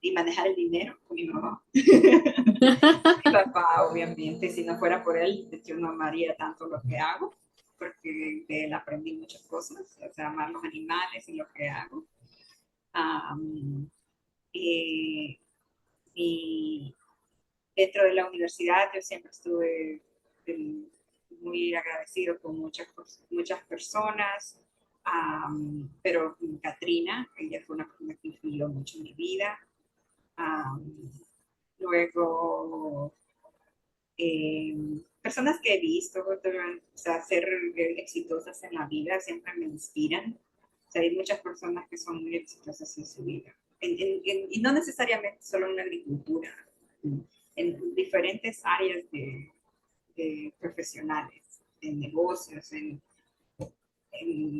Y manejar el dinero con mi mamá. Mi papá, obviamente, si no fuera por él, yo no amaría tanto lo que hago, porque de él aprendí muchas cosas, o sea, amar los animales y lo que hago. Um, y, y, dentro de la universidad yo siempre estuve muy agradecido con muchas personas, pero Katrina, ella fue una persona que influyó mucho en mi vida. Um, Luego, personas que he visto, o sea, ser exitosas en la vida siempre me inspiran. O sea, hay muchas personas que son muy exitosas en su vida. Y no necesariamente solo en la agricultura, en diferentes áreas de profesionales, en negocios, en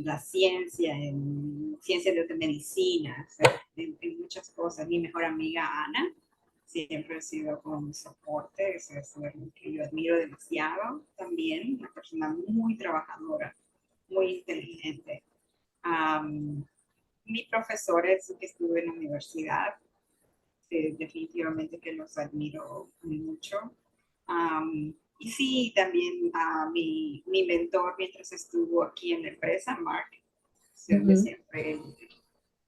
la ciencia, en ciencia de medicina, o sea, en muchas cosas. Mi mejor amiga Ana siempre ha sido con soporte, es alguien que yo admiro demasiado también, una persona muy trabajadora, muy inteligente. Um, Mis profesores que estuve en la universidad, definitivamente que los admiro mucho. Y sí, también mi mentor mientras estuvo aquí en la empresa, Mark, Ujú. siempre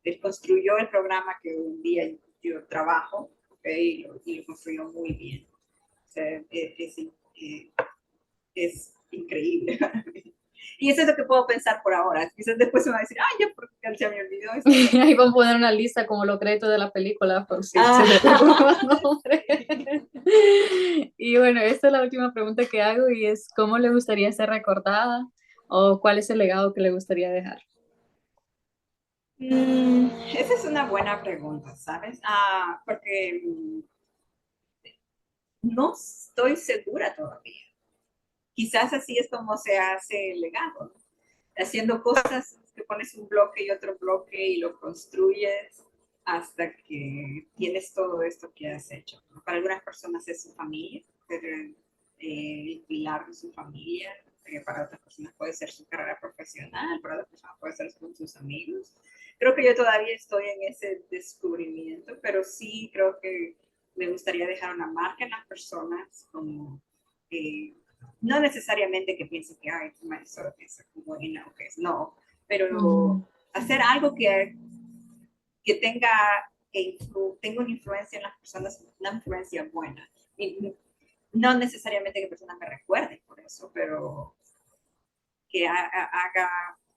él construyó el programa que hoy en día yo trabajo, ¿okay? Y lo construyó muy bien. O sea, es increíble. Y eso es lo que puedo pensar por ahora. Quizás después se va a decir, ay, ya, porque ya me olvidó eso. Ahí van a poner una lista como los créditos de la película, por si se te fue Ah, el nombre. Y bueno, esta es la última pregunta que hago y es, ¿cómo le gustaría ser recordada o cuál es el legado que le gustaría dejar? esa es una buena pregunta, ¿sabes? Porque no estoy segura todavía. Quizás así es como se hace el legado, ¿no? Haciendo cosas que pones un bloque y otro bloque y lo construyes hasta que tienes todo esto que has hecho, ¿no? Para algunas personas es su familia, el pilar de su familia, para otras personas puede ser su carrera profesional, para otras personas puede ser con sus amigos. Creo que yo todavía estoy en ese descubrimiento, pero sí creo que me gustaría dejar una marca en las personas, como no necesariamente que piense que, ay, Marisol piensa como Ina o que es, no, pero Mm. hacer algo que tenga una influencia en las personas, una influencia buena. Y no necesariamente que personas me recuerden por eso, pero que haga,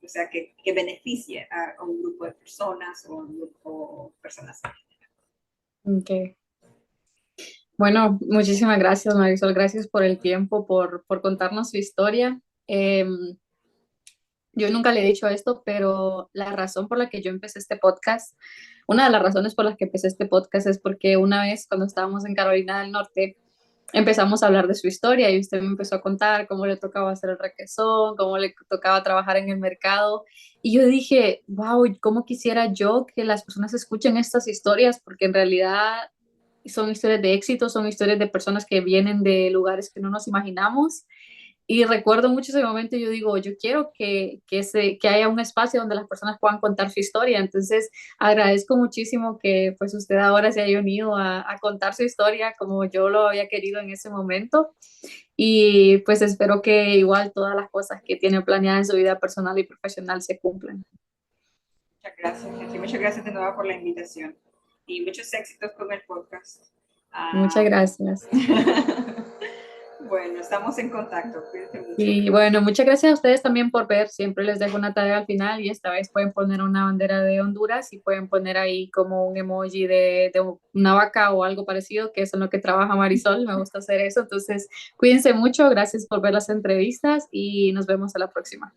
o sea, que beneficie a un grupo de personas o a un grupo de personas. Okay. Bueno, muchísimas gracias, Marisol. Gracias por el tiempo, por contarnos su historia. Yo nunca le he dicho esto, pero la razón por la que yo empecé este podcast, una de las razones por las que empecé este podcast es porque una vez cuando estábamos en Carolina del Norte, empezamos a hablar de su historia y usted me empezó a contar cómo le tocaba hacer el requesón, cómo le tocaba trabajar en el mercado. Y yo dije, wow, ¿cómo quisiera yo que las personas escuchen estas historias? Porque en realidad son historias de éxito, son historias de personas que vienen de lugares que no nos imaginamos. Y recuerdo mucho ese momento y yo digo, yo quiero que haya un espacio donde las personas puedan contar su historia. Entonces, agradezco muchísimo que pues usted ahora se haya unido a contar su historia como yo lo había querido en ese momento. Y pues espero que igual todas las cosas que tiene planeadas en su vida personal y profesional se cumplan. Muchas gracias, Nancy. Muchas gracias de nuevo por la invitación. Y muchos éxitos con el podcast. Muchas gracias. Bueno, estamos en contacto. Cuídate mucho. Y bueno, muchas gracias a ustedes también por ver. Siempre les dejo una tarea al final y esta vez pueden poner una bandera de Honduras y pueden poner ahí como un emoji de una vaca o algo parecido, que es en lo que trabaja Marisol. Me gusta hacer eso. Entonces, cuídense mucho. Gracias por ver las entrevistas y nos vemos a la próxima.